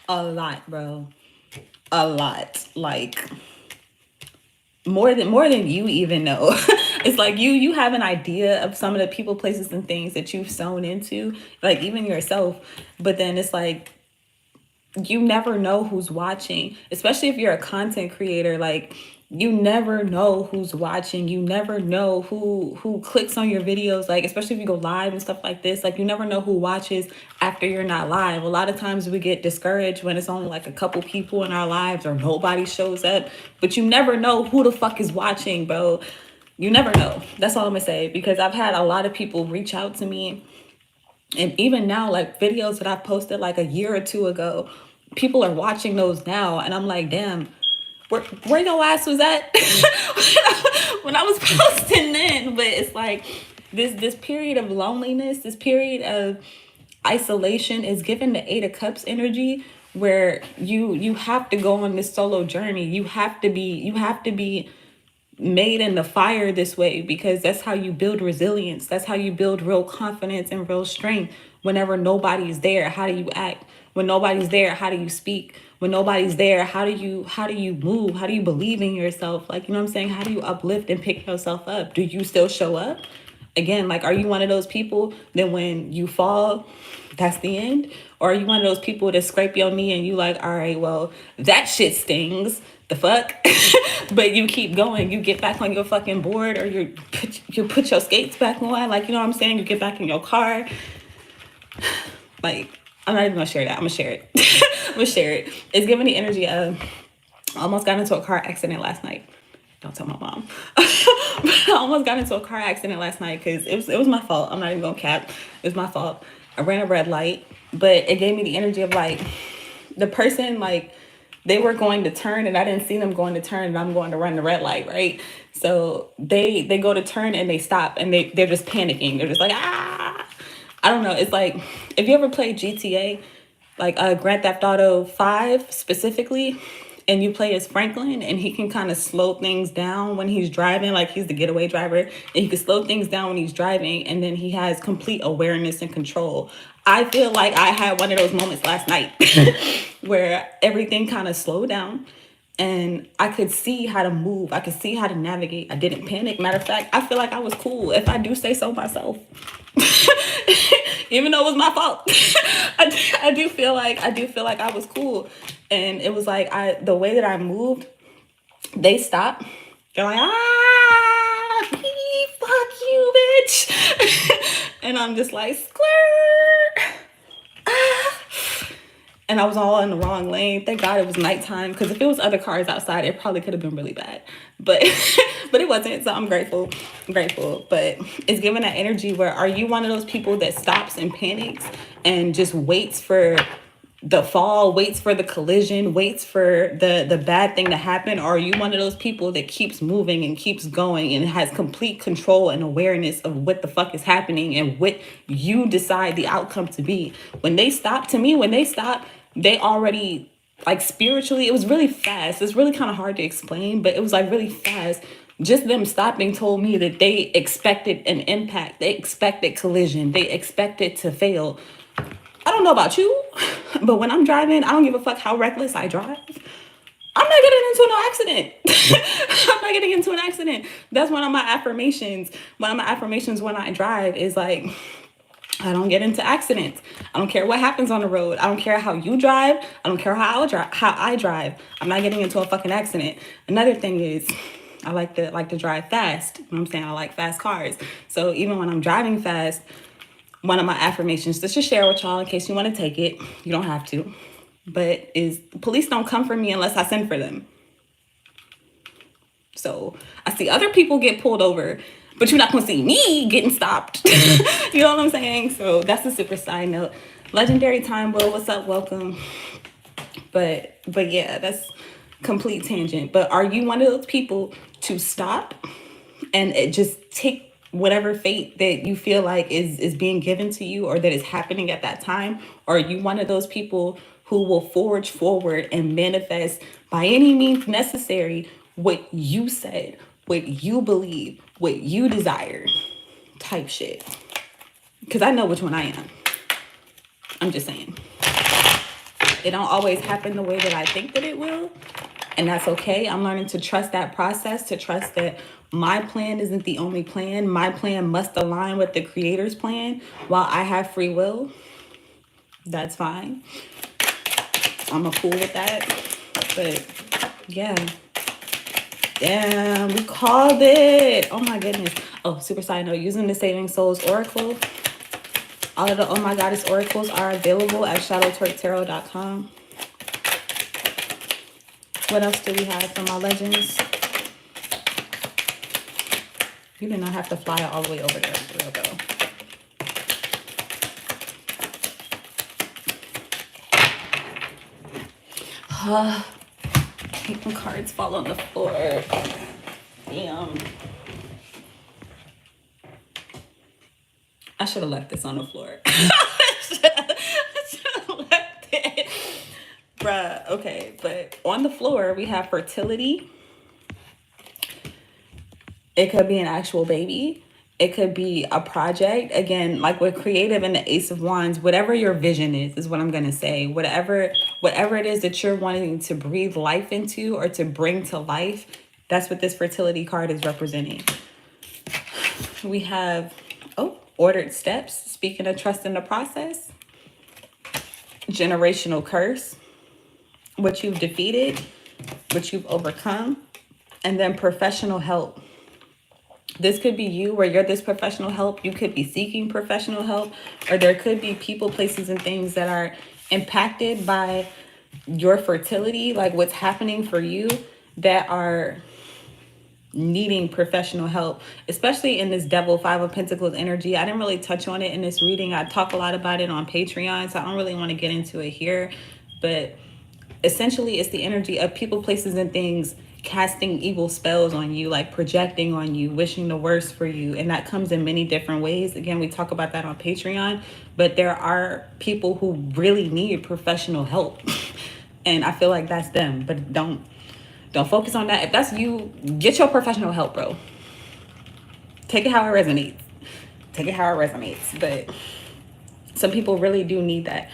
A lot, bro. A lot. Like more than you even know. It's like you have an idea of some of the people, places, and things that you've sown into, like even yourself. But then it's like you never know who's watching, especially if you're a content creator. Like you never know who's watching. You never know who clicks on your videos, like especially if you go live and stuff like this. Like you never know who watches after you're not live. A lot of times we get discouraged when it's only like a couple people in our lives or nobody shows up, but you never know who the fuck is watching, bro. You never know. That's all I'm gonna say, because I've had a lot of people reach out to me, and even now, like videos that I posted like a year or two ago, people are watching those now, and I'm like, damn, where your ass was at when I was posting then. But it's like this period of loneliness, this period of isolation is given the Eight of Cups energy, where you have to go on this solo journey. You have to be made in the fire this way, because that's how you build resilience. That's how you build real confidence and real strength. Whenever nobody's there, how do you act? When nobody's there, how do you speak? When nobody's there, how do you move? How do you believe in yourself? Like, you know what I'm saying? How do you uplift and pick yourself up? Do you still show up? Again, like, are you one of those people that when you fall, that's the end? Or are you one of those people that scrape your knee and you like, all right, well, that shit stings. The fuck? But you keep going. You get back on your fucking board, or you put your skates back on. Like, you know what I'm saying? You get back in your car. Like, I'm not even gonna share that. I'm gonna share it. I'm gonna share it. It's giving the energy of, I almost got into a car accident last night. Don't tell my mom. I almost got into a car accident last night because it was my fault. I'm not even gonna cap. It was my fault. I ran a red light, but it gave me the energy of like the person, like they were going to turn and I didn't see them going to turn, and I'm going to run the red light, right? So they go to turn and they stop, and they're just panicking. They're just like, ah. I don't know. It's like, if you ever played GTA, like Grand Theft Auto 5 specifically, and you play as Franklin, and he can kind of slow things down when he's driving, like he's the getaway driver, and he can slow things down when he's driving, and then he has complete awareness and control. I feel like I had one of those moments last night where everything kind of slowed down, and I could see how to move. I could see how to navigate. I didn't panic. Matter of fact, I feel like I was cool, if I do say so myself. Even though it was my fault. I do feel like I was cool. And it was like the way that I moved, they stopped. They're like, ah, fuck you, bitch. And I'm just like, squirt. Ah. And I was all in the wrong lane. Thank God it was nighttime, because if it was other cars outside, it probably could have been really bad. But but it wasn't, so I'm grateful. But it's giving that energy where, are you one of those people that stops and panics and just waits for the fall, waits for the collision, waits for the bad thing to happen? Or are you one of those people that keeps moving and keeps going and has complete control and awareness of what the fuck is happening and what you decide the outcome to be? When they stop, they already, like, spiritually, it was really fast. It's really kind of hard to explain, but it was like really fast. Just them stopping told me that they expected an impact. They expected collision. They expected to fail. I don't know about you, but when I'm driving, I don't give a fuck how reckless I drive. I'm not getting into no accident. I'm not getting into an accident. That's one of my affirmations. One of my affirmations when I drive is like, I don't get into accidents. I don't care what happens on the road. I don't care how you drive. I don't care how I drive. I'm not getting into a fucking accident. Another thing is, I like to drive fast. You know what I'm saying? I like fast cars. So even when I'm driving fast, one of my affirmations, just to share with y'all in case you want to take it, you don't have to, but is, the police don't come for me unless I send for them. So I see other people get pulled over, but you're not going to see me getting stopped. You know what I'm saying? So that's a super side note. Legendary Time, Will, what's up? Welcome. But yeah, that's complete tangent. But are you one of those people to stop and just take whatever fate that you feel like is being given to you or that is happening at that time? Or are you one of those people who will forge forward and manifest by any means necessary what you said, what you believe, what you desire type shit? Because I know which one I am. I'm just saying. It don't always happen the way that I think that it will. And that's okay. I'm learning to trust that process, to trust that my plan isn't the only plan. My plan must align with the creator's plan. While I have free will, that's fine. I'm cool with that. But yeah. Damn, we called it. Oh my goodness. Oh, super side note, using the Saving Souls Oracle. All of the Oh My Goddess Oracles are available at shadowtwerktarot.com. What else do we have from our legends? You did not have to fly all the way over there for real though. I hate when cards fall on the floor. Damn. I should have left this on the floor. I should have left it. Bruh, okay. But on the floor, we have fertility. It could be an actual baby. It could be a project. Again, like with creative and the Ace of Wands, whatever your vision is what I'm going to say. Whatever it is that you're wanting to breathe life into or to bring to life, that's what this fertility card is representing. We have, ordered steps. Speaking of trust in the process. Generational curse. What you've defeated, what you've overcome. And then professional help. This could be you where you're this professional help. You could be seeking professional help, or there could be people, places, and things that are impacted by your fertility, like what's happening for you, that are needing professional help, especially in this Devil 5 of Pentacles energy. I didn't really touch on it in this reading. I talk a lot about it on Patreon, so I don't really want to get into it here. But essentially, it's the energy of people, places, and things casting evil spells on you, like projecting on you, wishing the worst for you. And that comes in many different ways. Again, we talk about that on Patreon, but there are people who really need professional help. And I feel like that's them, but don't focus on that. If that's you, get your professional help, bro. Take it how it resonates. Take it how it resonates. But some people really do need that.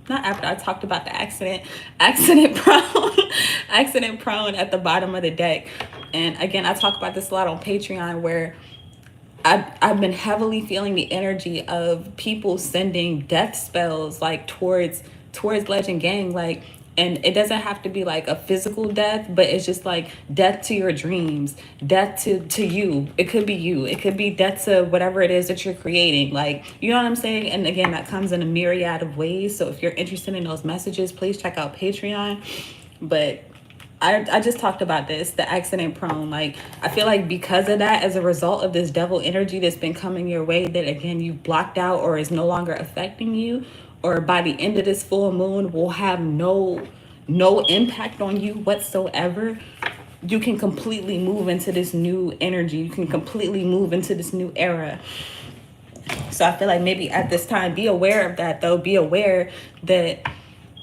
Not after I talked about the accident prone at the bottom of the deck. And again, I talk about this a lot on Patreon, where I've been heavily feeling the energy of people sending death spells like towards G.AN.G, like, and it doesn't have to be like a physical death, but it's just like death to your dreams, death to you. It could be you. It could be death to whatever it is that you're creating. Like, you know what I'm saying? And again, that comes in a myriad of ways. So if you're interested in those messages, please check out Patreon. But I just talked about this, the accident prone. Like, I feel like because of that, as a result of this devil energy that's been coming your way, that again, you've blocked out or is no longer affecting you, or by the end of this full moon will have no impact on you whatsoever, you can completely move into this new energy. You can completely move into this new era. So I feel like maybe at this time, be aware of that though. Be aware that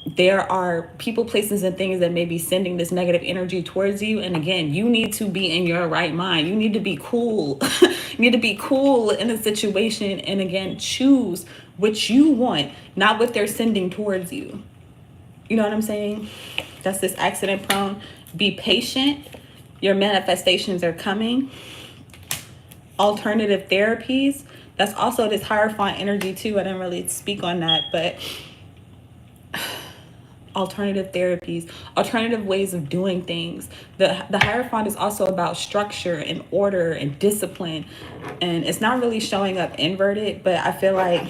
there are people, places, and things that may be sending this negative energy towards you. And again, you need to be in your right mind. You need to be cool. You need to be cool in a situation. And again, choose what you want, not what they're sending towards you. You know what I'm saying? That's this accident prone. Be patient. Your manifestations are coming. Alternative therapies. That's also this Hierophant energy too. I didn't really speak on that, but alternative therapies, alternative ways of doing things. The Hierophant is also about structure and order and discipline. And it's not really showing up inverted, but I feel like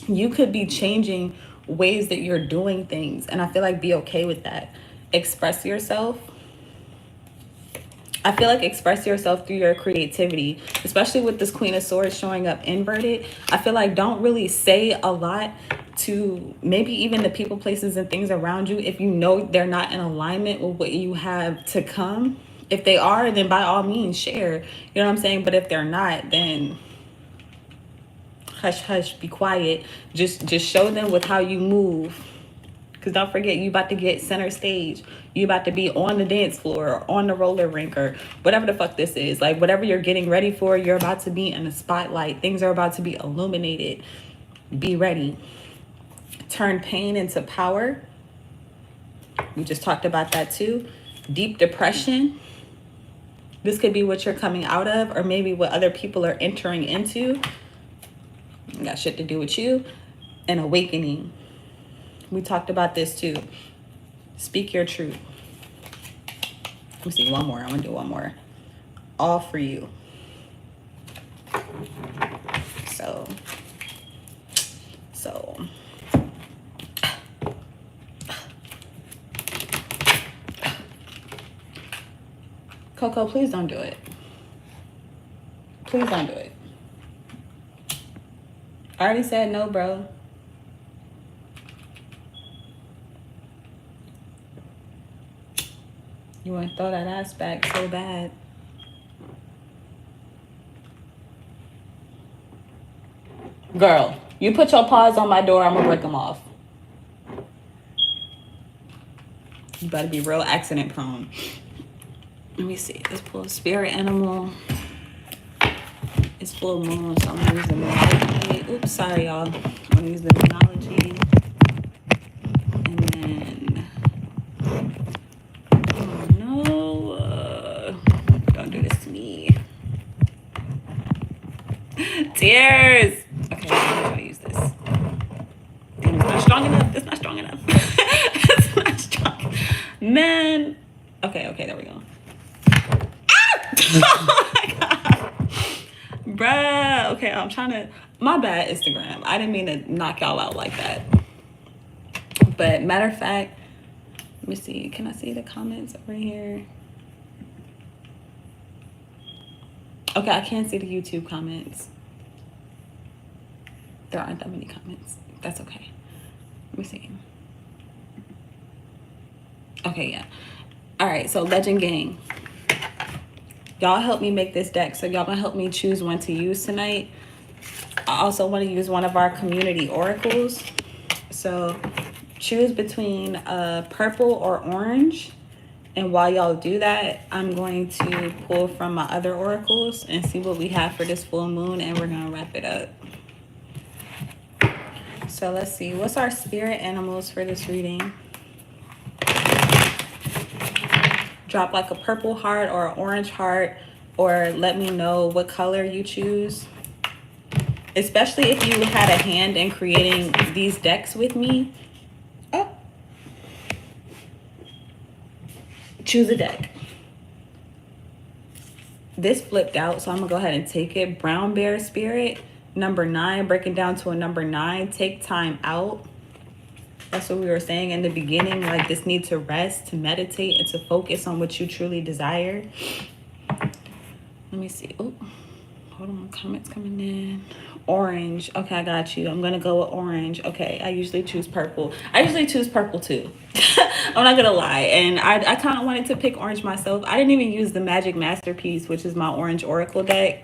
you could be changing ways that you're doing things. And I feel like be okay with that. Express yourself. I feel like express yourself through your creativity, especially with this Queen of Swords showing up inverted. I feel like don't really say a lot to maybe even the people, places, and things around you if you know they're not in alignment with what you have to come. If they are, then by all means share. You know what I'm saying? But if they're not, then hush hush, be quiet. Just show them with how you move. Because don't forget, you about to get center stage. You about to be on the dance floor or on the roller rink or whatever the fuck this is. Like, whatever you're getting ready for, you're about to be in the spotlight. Things are about to be illuminated. Be ready. Turn pain into power. We just talked about that too. Deep depression. This could be what you're coming out of, or maybe what other people are entering into. Got shit to do with you. And awakening. We talked about this too. Speak your truth. Let me see one more. I want to do one more. All for you. So Coco, please don't do it. Please don't do it. I already said no, bro. You want to throw that ass back so bad. Girl, you put your paws on my door, I'm gonna break them off. You better be real accident prone. Let me see. Let's pull a spirit animal. It's full moon, so I'm gonna use the moonology. Oops, sorry y'all. I'm gonna use the moonology. And then, oh no, don't do this to me. Tears. Okay, I'm gonna use this. Damn, it's not strong enough. It's not strong enough. It's not strong. Man. Okay, there we go. Oh my god. Bruh. Okay, I'm trying to. My bad, Instagram. I didn't mean to knock y'all out like that. But matter of fact, let me see. Can I see the comments over here? Okay, I can't see the YouTube comments. There aren't that many comments. That's okay. Let me see. Okay, yeah. All right, so Legend Gang. Y'all help me make this deck, so y'all gonna help me choose one to use tonight. I also want to use one of our community oracles. So choose between purple or orange. And while y'all do that, I'm going to pull from my other oracles and see what we have for this full moon, and we're gonna wrap it up. So let's see, what's our spirit animals for this reading? Drop like a purple heart or an orange heart, or let me know what color you choose. Especially if you had a hand in creating these decks with me. Oh. Choose a deck. This flipped out, so I'm gonna go ahead and take it. Brown Bear Spirit, number 9, breaking down to a number 9. Take time out. That's what we were saying in the beginning, like this need to rest, to meditate, and to focus on what you truly desire. Let me see. Oh, hold on, comments coming in. Orange. Okay, I got you. I'm gonna go with orange. Okay, I usually choose purple. I usually choose purple too. I'm not gonna lie. And I kind of wanted to pick orange myself. I didn't even use the Magic Masterpiece, which is my orange oracle deck.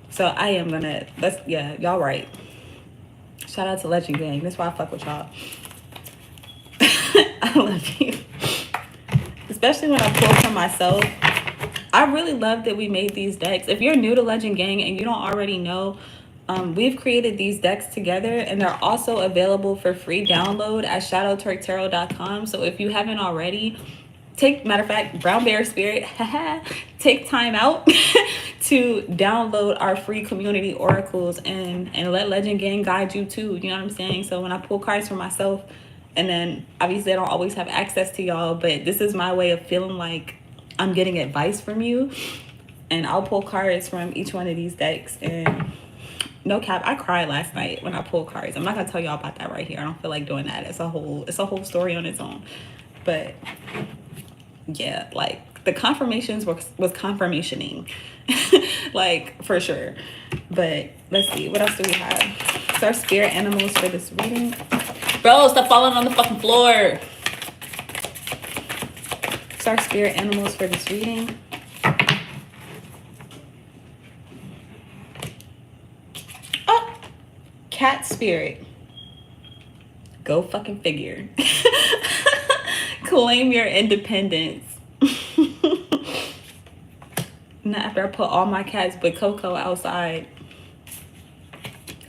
So I am gonna, yeah, y'all right. Shout out to Legend Gang. That's why I fuck with y'all. I love you. Especially when I pull for myself. I really love that we made these decks. If you're new to Legend Gang and you don't already know, we've created these decks together, and they're also available for free download at shadowturktarot.com. So if you haven't already, matter of fact, Brown Bear Spirit, take time out to download our free community oracles and let Legend Gang guide you too. You know what I'm saying? So when I pull cards for myself, and then obviously I don't always have access to y'all, but this is my way of feeling like I'm getting advice from you. And I'll pull cards from each one of these decks. And no cap, I cried last night when I pulled cards. I'm not gonna tell y'all about that right here. I don't feel like doing that. It's a whole story on its own. But yeah, like the confirmations was confirmationing. Like for sure. But let's see, what else do we have? It's our spirit animals for this reading. Bro, stop falling on the fucking floor. It's our spirit animals for this reading. cat spirit. Go fucking figure. Claim your independence. Now, after I put all my cats but Coco outside,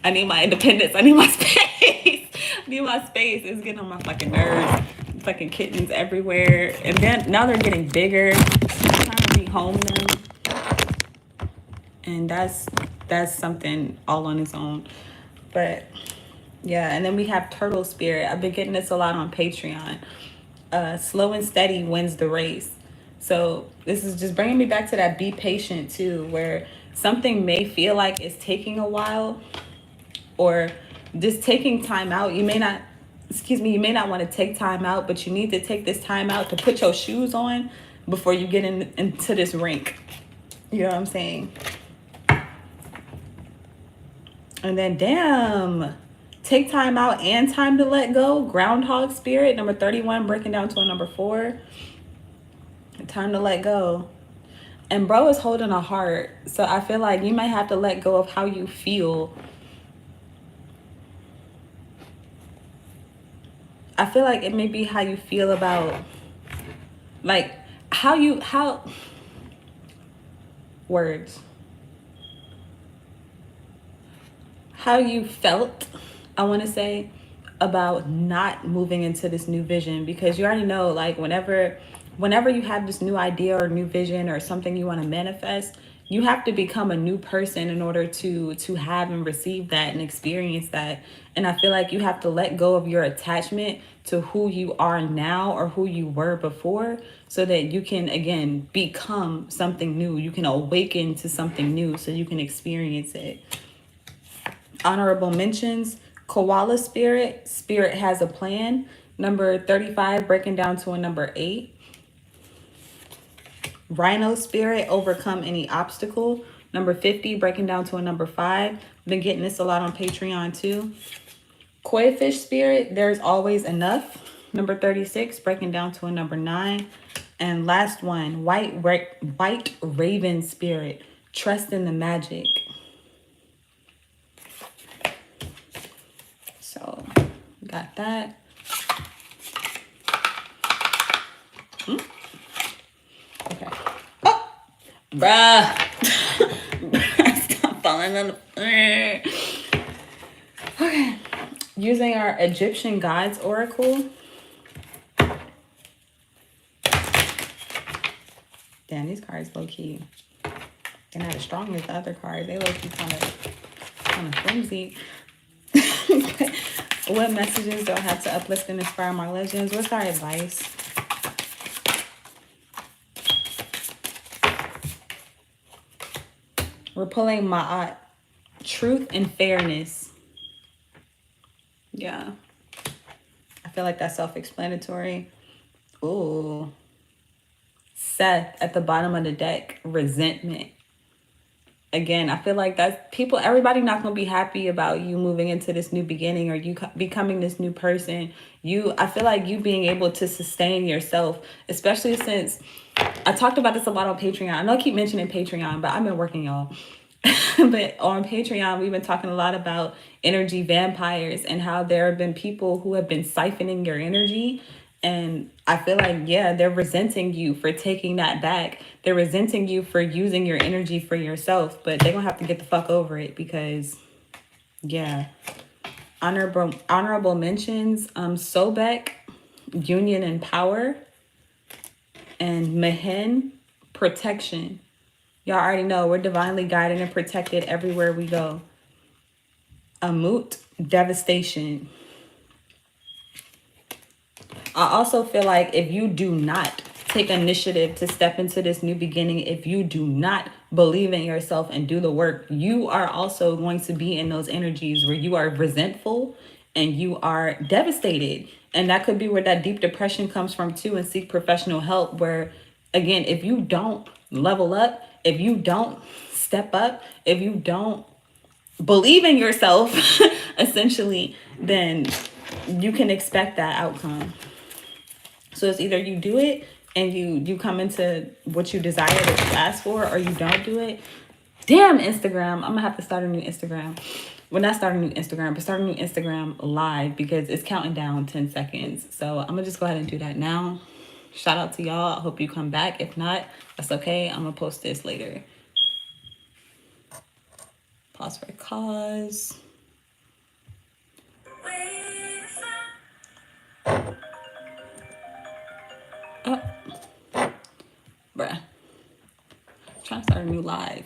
I need my independence. I need my space. I need my space. It's getting on my fucking nerves. Fucking kittens everywhere. And then now they're getting bigger. I'm trying to rehome them. And that's something all on its own. But yeah, and then we have turtle spirit. I've been getting this a lot on Patreon. Slow and steady wins the race. So this is just bringing me back to that be patient too, where something may feel like it's taking a while, or just taking time out. You may not, you may not want to take time out, but you need to take this time out to put your shoes on before you get into this rink. You know what I'm saying? And then, damn, take time out and time to let go. Groundhog spirit, number 31, breaking down to a number 4. Time to let go. And bro is holding a heart. So I feel like you might have to let go of how you feel. I feel like it may be how you feel about, like, words. How you felt, I want to say, about not moving into this new vision, because you already know, like, whenever you have this new idea or new vision or something you want to manifest, you have to become a new person in order to have and receive that and experience that. And I feel like you have to let go of your attachment to who you are now or who you were before, so that you can, again, become something new. You can awaken to something new so you can experience it. Honorable mentions: koala spirit. Spirit has a plan. Number 35, breaking down to a number 8. Rhino spirit, overcome any obstacle. Number 50, breaking down to a number 5. Been getting this a lot on Patreon too. Koi fish spirit, there's always enough. Number 36, breaking down to a number 9. And last one, white raven spirit, trust in the magic. So got that. Okay. Oh, bruh. Stop falling on the floor. Okay. Using our Egyptian gods oracle. Damn, these cards low key. They're not as strong as the other cards. They low key kind of flimsy. What messages do I have to uplift and inspire my legends? What's our advice? We're pulling Ma'at, truth and fairness. Yeah. I feel like that's self-explanatory. Ooh. Seth at the bottom of the deck, resentment. Again, I feel like that's everybody not going to be happy about you moving into this new beginning or you becoming this new person. I feel like you being able to sustain yourself, especially since I talked about this a lot on Patreon. I know I keep mentioning Patreon, but I've been working, y'all. But on Patreon, we've been talking a lot about energy vampires and how there have been people who have been siphoning your energy. And I feel like, yeah, they're resenting you for taking that back. They're resenting you for using your energy for yourself, but they're going to have to get the fuck over it because, yeah. Honorable mentions, Sobek, union and power, and Mehen, protection. Y'all already know we're divinely guided and protected everywhere we go. Emote, devastation. I also feel like if you do not take initiative to step into this new beginning, if you do not believe in yourself and do the work, you are also going to be in those energies where you are resentful and you are devastated. And that could be where that deep depression comes from too, and seek professional help where, again, if you don't level up, if you don't step up, if you don't believe in yourself, essentially, then you can expect that outcome. So it's either you do it and you come into what you desire that you ask for, or you don't do it. Damn, Instagram. I'm going to have to start a new Instagram. Well, not start a new Instagram, but start a new Instagram live because it's counting down 10 seconds. So I'm gonna just go ahead and do that now. Shout out to y'all. I hope you come back. If not, that's okay. I'm gonna post this later. Pause for cause. Oh, bruh. Trying to start a new live.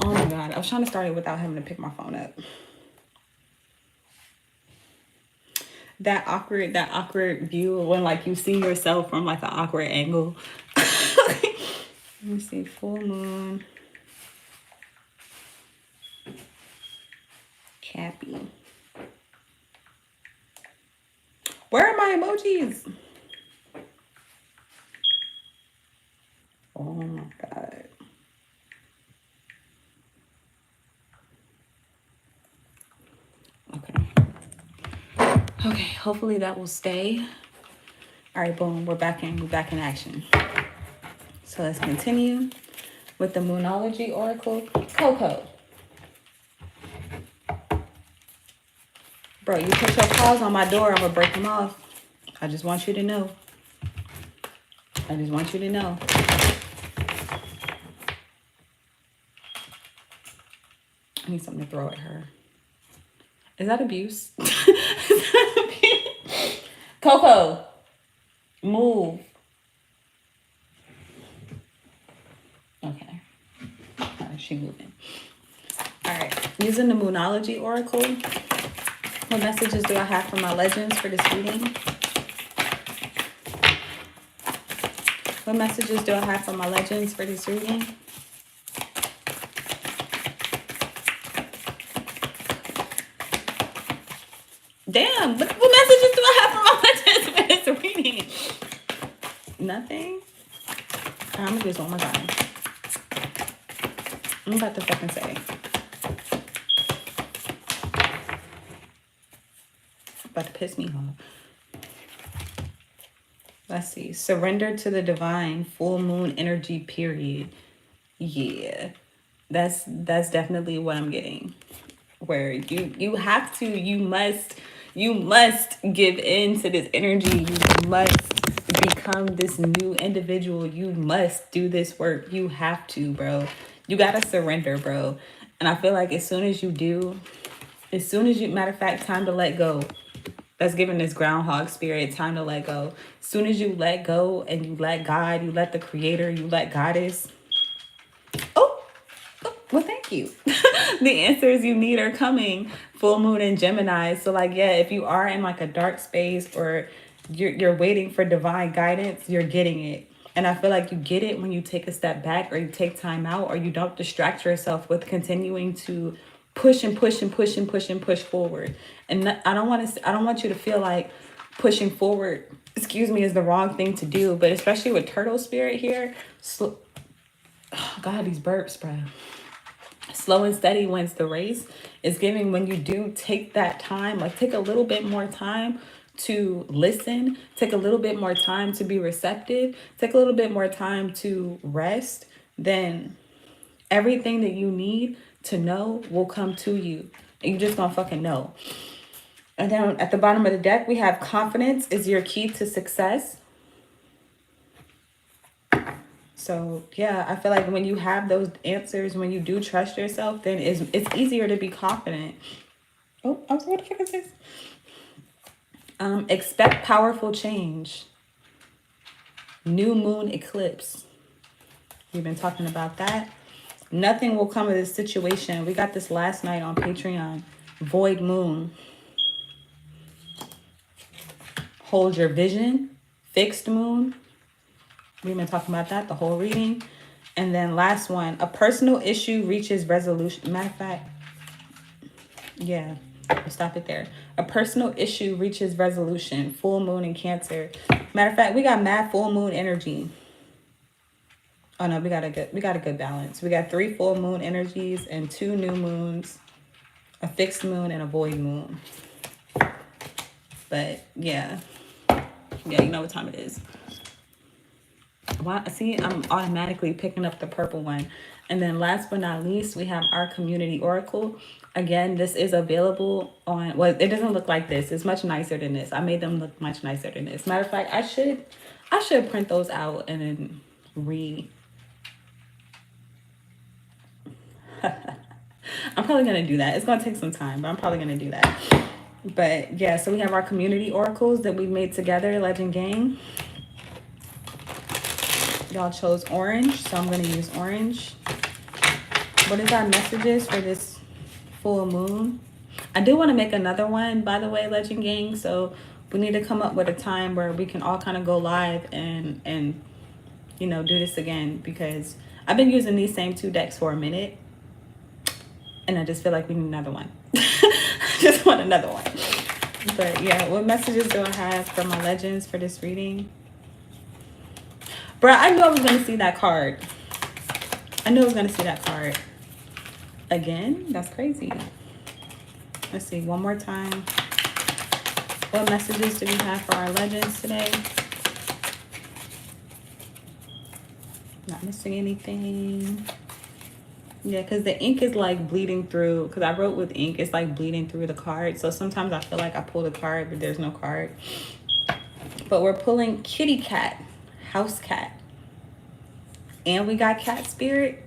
Oh my god. I was trying to start it without having to pick my phone up. That awkward view when like you see yourself from like an awkward angle. Let me see. Full moon. Cappy. Where are my emojis? Oh my god. Okay. Okay, hopefully that will stay. All right, boom, we're back in action. So let's continue with the Moonology Oracle. Coco. Bro, you put your paws on my door, I'm gonna break them off. I just want you to know. I just want you to know. I need something to throw at her. Is that abuse? Is that abuse? Coco, move. Okay. All right, she moving. All right. Using the Moonology Oracle. What messages do I have for my legends for this reading? What messages do I have for my legends for this reading? Damn, what messages do I have for my legends for this reading? Nothing? I'm gonna do this one more time. I'm about to fucking say. About to piss me off. Let's see. Surrender to the divine, full moon energy, period. Yeah. That's definitely what I'm getting. Where you have to, you must give in to this energy. You must become this new individual. You must do this work. You have to, bro. You gotta surrender, bro. And I feel like as soon as you do, matter of fact, time to let go. That's giving this groundhog spirit time to let go. As soon as you let go and you let God, you let the creator, you let goddess. Oh, well, thank you. The answers you need are coming. Full moon in Gemini. So like, yeah, if you are in like a dark space or you're waiting for divine guidance, you're getting it. And I feel like you get it when you take a step back or you take time out or you don't distract yourself with continuing to push and push and push and push and push forward. And I don't want you to feel like pushing forward, excuse me, is the wrong thing to do. But especially with turtle spirit here, oh God, these burps, bro. Slow and steady wins the race. Is giving when you do take that time, like take a little bit more time to listen, take a little bit more time to be receptive, take a little bit more time to rest, then everything that you need to know will come to you. And you just gonna fucking know. And then at the bottom of the deck, we have confidence is your key to success. So yeah, I feel like when you have those answers, when you do trust yourself, then it's easier to be confident. Oh, I'm sorry, what the fuck is this? Expect powerful change. New moon eclipse. We've been talking about that. Nothing will come of this situation. We got this last night on Patreon. Void moon. Hold your vision. Fixed moon. We've been talking about that the whole reading. And then last one, a personal issue reaches resolution. Matter of fact, yeah, we'll stop it there. A personal issue reaches resolution. Full moon in Cancer. Matter of fact, we got mad full moon energy. Oh no, we got a good balance. We got 3 full moon energies and 2 new moons, a fixed moon and a void moon. But yeah, you know what time it is. Wow, see, I'm automatically picking up the purple one. And then last but not least, we have our community oracle. Again, this is available on, well, it doesn't look like this. It's much nicer than this. I made them look much nicer than this. Matter of fact, I should print those out and then I'm probably gonna do that. It's gonna take some time, but I'm probably gonna do that. But yeah, so we have our community oracles that we made together, Legend Gang. Y'all chose orange, so I'm gonna use orange. What is our messages for this full moon? I do want to make another one, by the way, Legend Gang. So we need to come up with a time where we can all kind of go live and you know, do this again, because I've been using these same two decks for a minute and I just feel like we need another one. I just want another one. But yeah, what messages do I have for my legends for this reading? Bruh, I knew I was going to see that card. I knew I was going to see that card. Again? That's crazy. Let's see, one more time. What messages do we have for our legends today? Not missing anything. Yeah, because the ink is like bleeding through. Because I wrote with ink, it's like bleeding through the card. So sometimes I feel like I pulled a card, but there's no card. But we're pulling kitty cat, house cat. And we got cat spirit.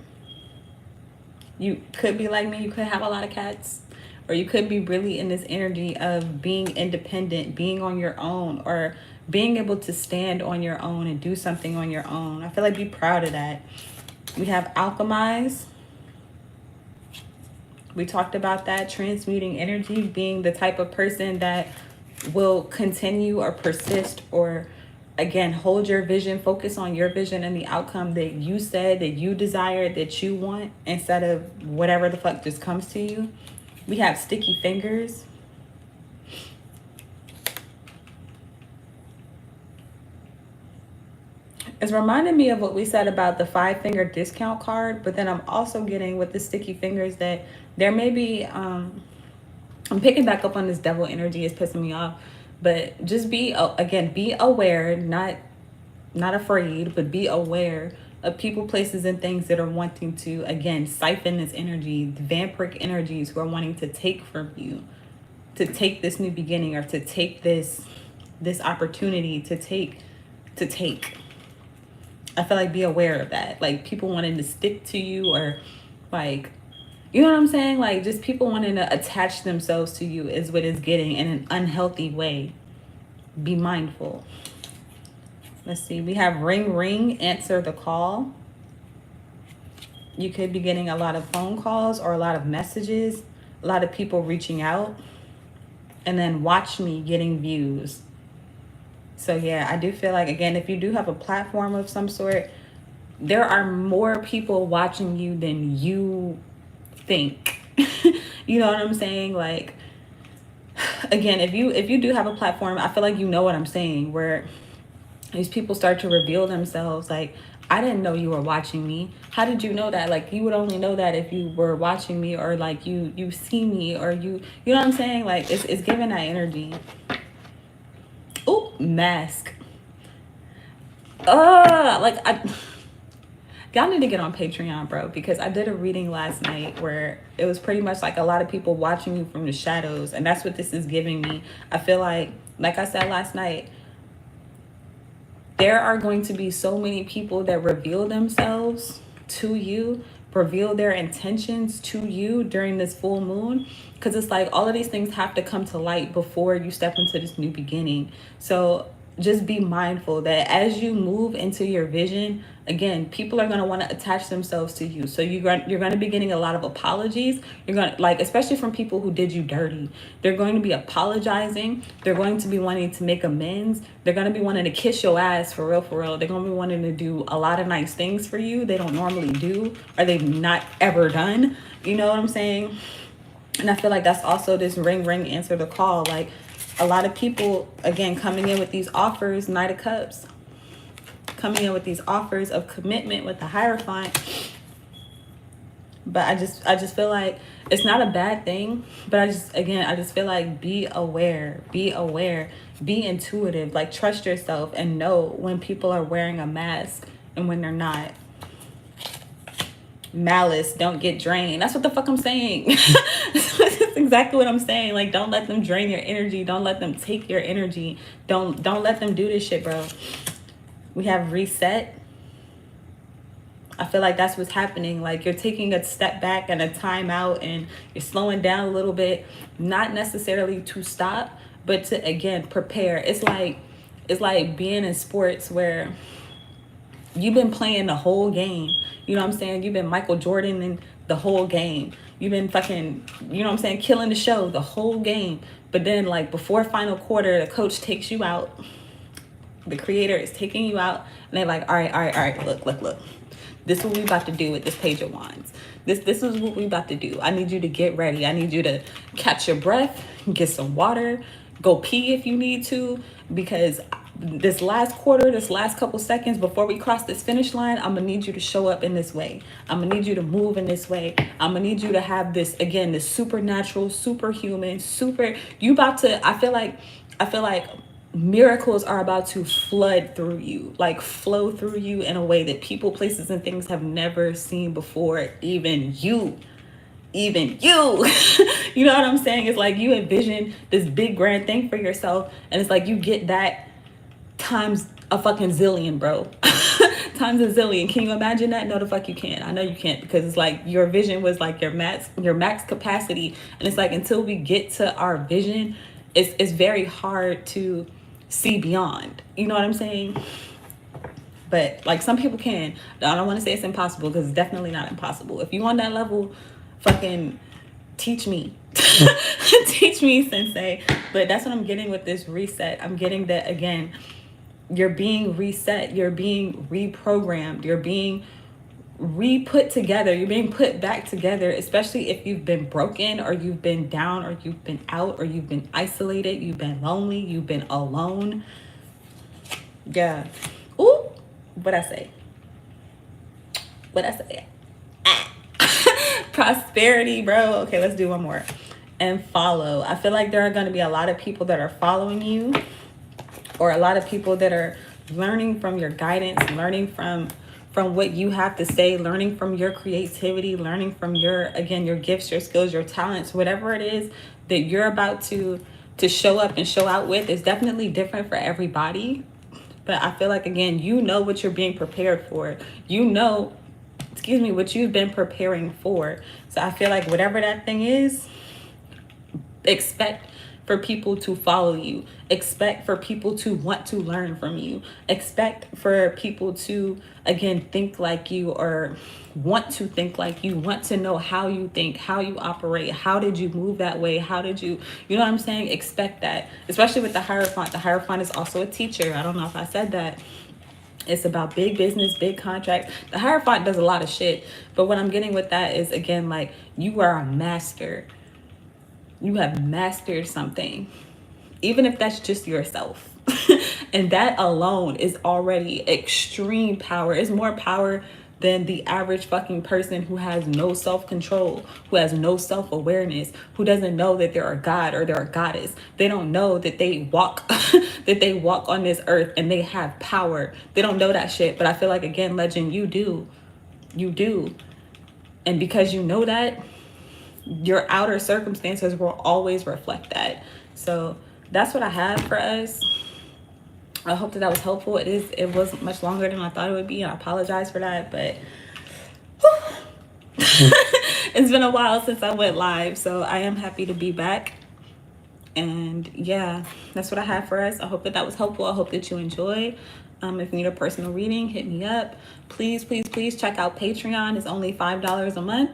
You could be like me. You could have a lot of cats. Or you could be really in this energy of being independent, being on your own, or being able to stand on your own and do something on your own. I feel like be proud of that. We have alchemize. We talked about that, transmuting energy, being the type of person that will continue or persist or, again, hold your vision, focus on your vision and the outcome that you said, that you desire, that you want, instead of whatever the fuck just comes to you. We have sticky fingers. It's reminding me of what we said about the 5-finger discount card, but then I'm also getting with the sticky fingers that there may be, I'm picking back up on this devil energy. It's pissing me off, but just be, again, be aware, not afraid, but be aware of people, places, and things that are wanting to, again, siphon this energy, the vampiric energies who are wanting to take from you, to take this new beginning, or to take this opportunity to take. I feel like be aware of that. Like people wanting to stick to you, or like, you know what I'm saying? Like just people wanting to attach themselves to you is what it's getting in an unhealthy way. Be mindful. Let's see. We have ring, ring, answer the call. You could be getting a lot of phone calls or a lot of messages, a lot of people reaching out. And then watch me getting views. So yeah, I do feel like, again, if you do have a platform of some sort, there are more people watching you than you think. You know what I'm saying? Like, again, if you do have a platform, I feel like you know what I'm saying, where these people start to reveal themselves. Like, I didn't know you were watching me. How did you know that? Like, you would only know that if you were watching me, or like you see me, or you know what I'm saying? Like, it's giving that energy. Oh, mask. Y'all need to get on Patreon, bro, because I did a reading last night where it was pretty much like a lot of people watching you from the shadows, and that's what this is giving me. I feel like I said last night, there are going to be so many people that reveal themselves to you, reveal their intentions to you during this full moon, because it's like all of these things have to come to light before you step into this new beginning. So just be mindful that as you move into your vision, again, people are going to want to attach themselves to you. So you're going to be getting a lot of apologies. You're going to, like, especially from people who did you dirty. They're going to be apologizing. They're going to be wanting to make amends. They're going to be wanting to kiss your ass for real, for real. They're going to be wanting to do a lot of nice things for you they don't normally do, or they've not ever done. You know what I'm saying? And I feel like that's also this ring, ring, answer the call. Like, a lot of people, again, coming in with these offers, Knight of Cups, coming in with these offers of commitment with the Hierophant. But I just feel like it's not a bad thing, but I just feel like be aware, be intuitive, like trust yourself and know when people are wearing a mask and when they're not. Malice, don't get drained. That's what the fuck I'm saying. That's exactly what I'm saying. Like, don't let them drain your energy. Don't let them take your energy. Don't let them do this shit, bro. We have reset. I feel like that's what's happening. Like, you're taking a step back and a time out, and you're slowing down a little bit, not necessarily to stop, but to, again, prepare. It's like being in sports where you've been playing the whole game. You know what I'm saying? You've been Michael Jordan in the whole game. You've been fucking, you know what I'm saying, killing the show the whole game. But then, like, before final quarter, the coach takes you out. The creator is taking you out. And they're like, all right. Look. This is what we about to do with this page of wands. This is what we about to do. I need you to get ready. I need you to catch your breath, get some water, go pee if you need to, because this last quarter, this last couple seconds before we cross this finish line, I'm gonna need you to show up in this way. I'm gonna need you to move in this way. I'm gonna need you to have this, again, this supernatural, superhuman, I feel like miracles are about to flood through you, like flow through you in a way that people, places, and things have never seen before. Even you. You know what I'm saying? It's like you envision this big grand thing for yourself, and it's like you get that times a fucking zillion, bro. Times a zillion. Can you imagine that? No, the fuck you can't. I know you can't, because it's like your vision was like your max capacity, and it's like until we get to our vision, it's very hard to see beyond. You know what I'm saying? But like some people can. I don't want to say it's impossible, because it's definitely not impossible. If you on that level, fucking teach me. Teach me, sensei. But that's what I'm getting with this reset. I'm getting that, again, you're being reset, you're being reprogrammed, you're being re-put together, you're being put back together, especially if you've been broken, or you've been down, or you've been out, or you've been isolated, you've been lonely, you've been alone. Yeah. Ooh, what I say? Prosperity, bro. Okay, let's do one more. And follow. I feel like there are going to be a lot of people that are following you, or a lot of people that are learning from your guidance, learning from what you have to say, learning from your creativity, learning from your gifts, your skills, your talents, whatever it is that you're about to show up and show out with. Is definitely different for everybody. But I feel like, again, you know what you're being prepared for. You know, what you've been preparing for. So I feel like whatever that thing is, expect for people to follow you. Expect for people to want to learn from you. Expect for people to, again, think like you, or want to think like you, want to know how you think, how you operate, how did you move that way, how did you know what I'm saying? Expect that, especially with the Hierophant. The Hierophant is also a teacher. I don't know if I said that. It's about big business, big contracts. The Hierophant does a lot of shit. But what I'm getting with that is, again, like, you are a master. You have mastered something, even if that's just yourself. And that alone is already extreme power. It's more power than the average fucking person who has no self-control, who has no self-awareness, who doesn't know that they're a god or they're a goddess. They don't know that they walk that they walk on this earth and they have power. They don't know that shit. But I feel like, again, legend, you do. And because you know that, your outer circumstances will always reflect that. So that's what I have for us. I hope that was helpful. It was much longer than I thought it would be, and I apologize for that, but it's been a while since I went live, so I am happy to be back. And yeah, that's what I have for us. I hope that was helpful. I hope that you enjoyed. If you need a personal reading, hit me up. Please check out Patreon. It's only $5 a month.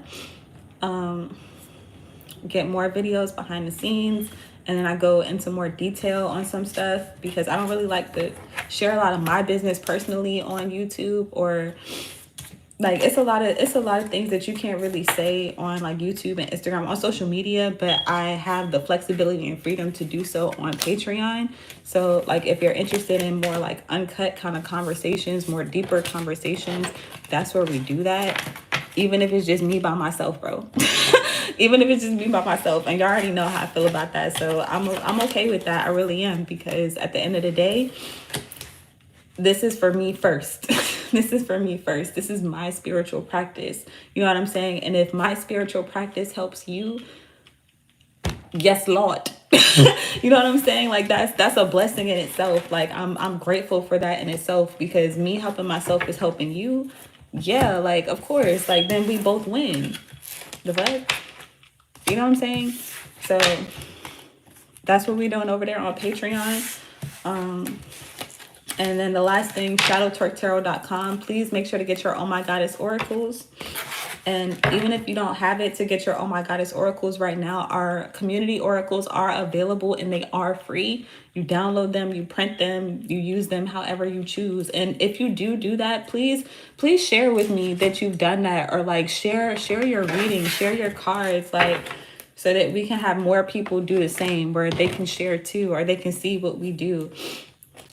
Get more videos behind the scenes, and then I go into more detail on some stuff, because I don't really like to share a lot of my business personally on YouTube, or like it's a lot of things that you can't really say on like YouTube and Instagram, on social media, but I have the flexibility and freedom to do so on Patreon. So like if you're interested in more like uncut kind of conversations, more deeper conversations, that's where we do that. Even if it's just me by myself, bro. Even if it's just me by myself, and y'all already know how I feel about that. So I'm okay with that. I really am, because at the end of the day, this is for me first. this is for me first. This is my spiritual practice. You know what I'm saying? And if my spiritual practice helps you, yes, Lord. You know what I'm saying? Like that's a blessing in itself. Like I'm grateful for that in itself, because me helping myself is helping you. Yeah, like of course. Like then we both win. The what? You know what I'm saying? So that's what we're doing over there on Patreon. And then the last thing, shadowtorquetarot.com. Please make sure to get your Oh My Goddess oracles. And even if you don't have it to get your Oh My Goddess oracles right now, our community oracles are available and they are free. You download them, you print them, you use them however you choose. And if you do that, please share with me that you've done that, or like share your reading, share your cards, like so that we can have more people do the same, where they can share too, or they can see what we do.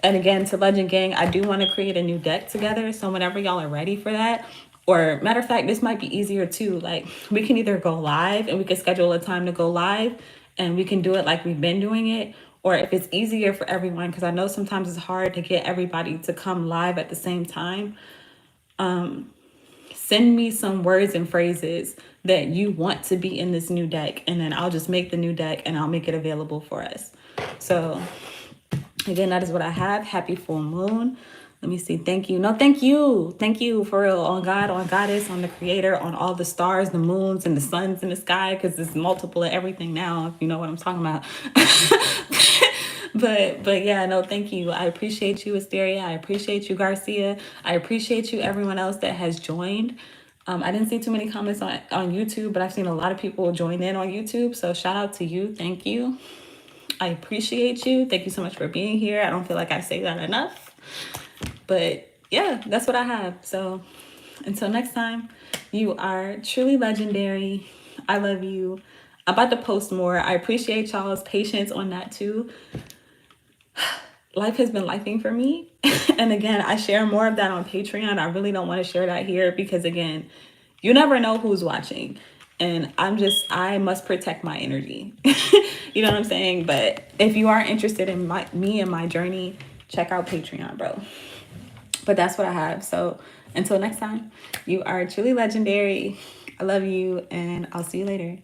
And again, to Legend Gang, I do want to create a new deck together. So whenever y'all are ready for that, or matter of fact, this might be easier too. Like we can either go live and we can schedule a time to go live and we can do it like we've been doing it. Or if it's easier for everyone, because I know sometimes it's hard to get everybody to come live at the same time. Send me some words and phrases that you want to be in this new deck. And then I'll just make the new deck and I'll make it available for us. So again, that is what I have. Happy full moon. Let me see. Thank you. No, thank you. Thank you for real. On God, on Goddess, on the Creator, on all the stars, the moons, and the suns in the sky, because it's multiple of everything now, if you know what I'm talking about. But yeah, no, thank you. I appreciate you, Asteria. I appreciate you, Garcia. I appreciate you, everyone else that has joined. I didn't see too many comments on YouTube, but I've seen a lot of people join in on YouTube. So shout out to you. Thank you. I appreciate you. Thank you so much for being here. I don't feel like I say that enough. But yeah, that's what I have. So until next time, you are truly legendary. I love you. I'm about to post more. I appreciate y'all's patience on that too. Life has been lifing for me. And again, I share more of that on Patreon. I really don't want to share that here because again, you never know who's watching. And I must protect my energy. You know what I'm saying? But if you are interested in me and my journey, check out Patreon, bro. But that's what I have. So until next time, you are truly legendary. I love you and I'll see you later.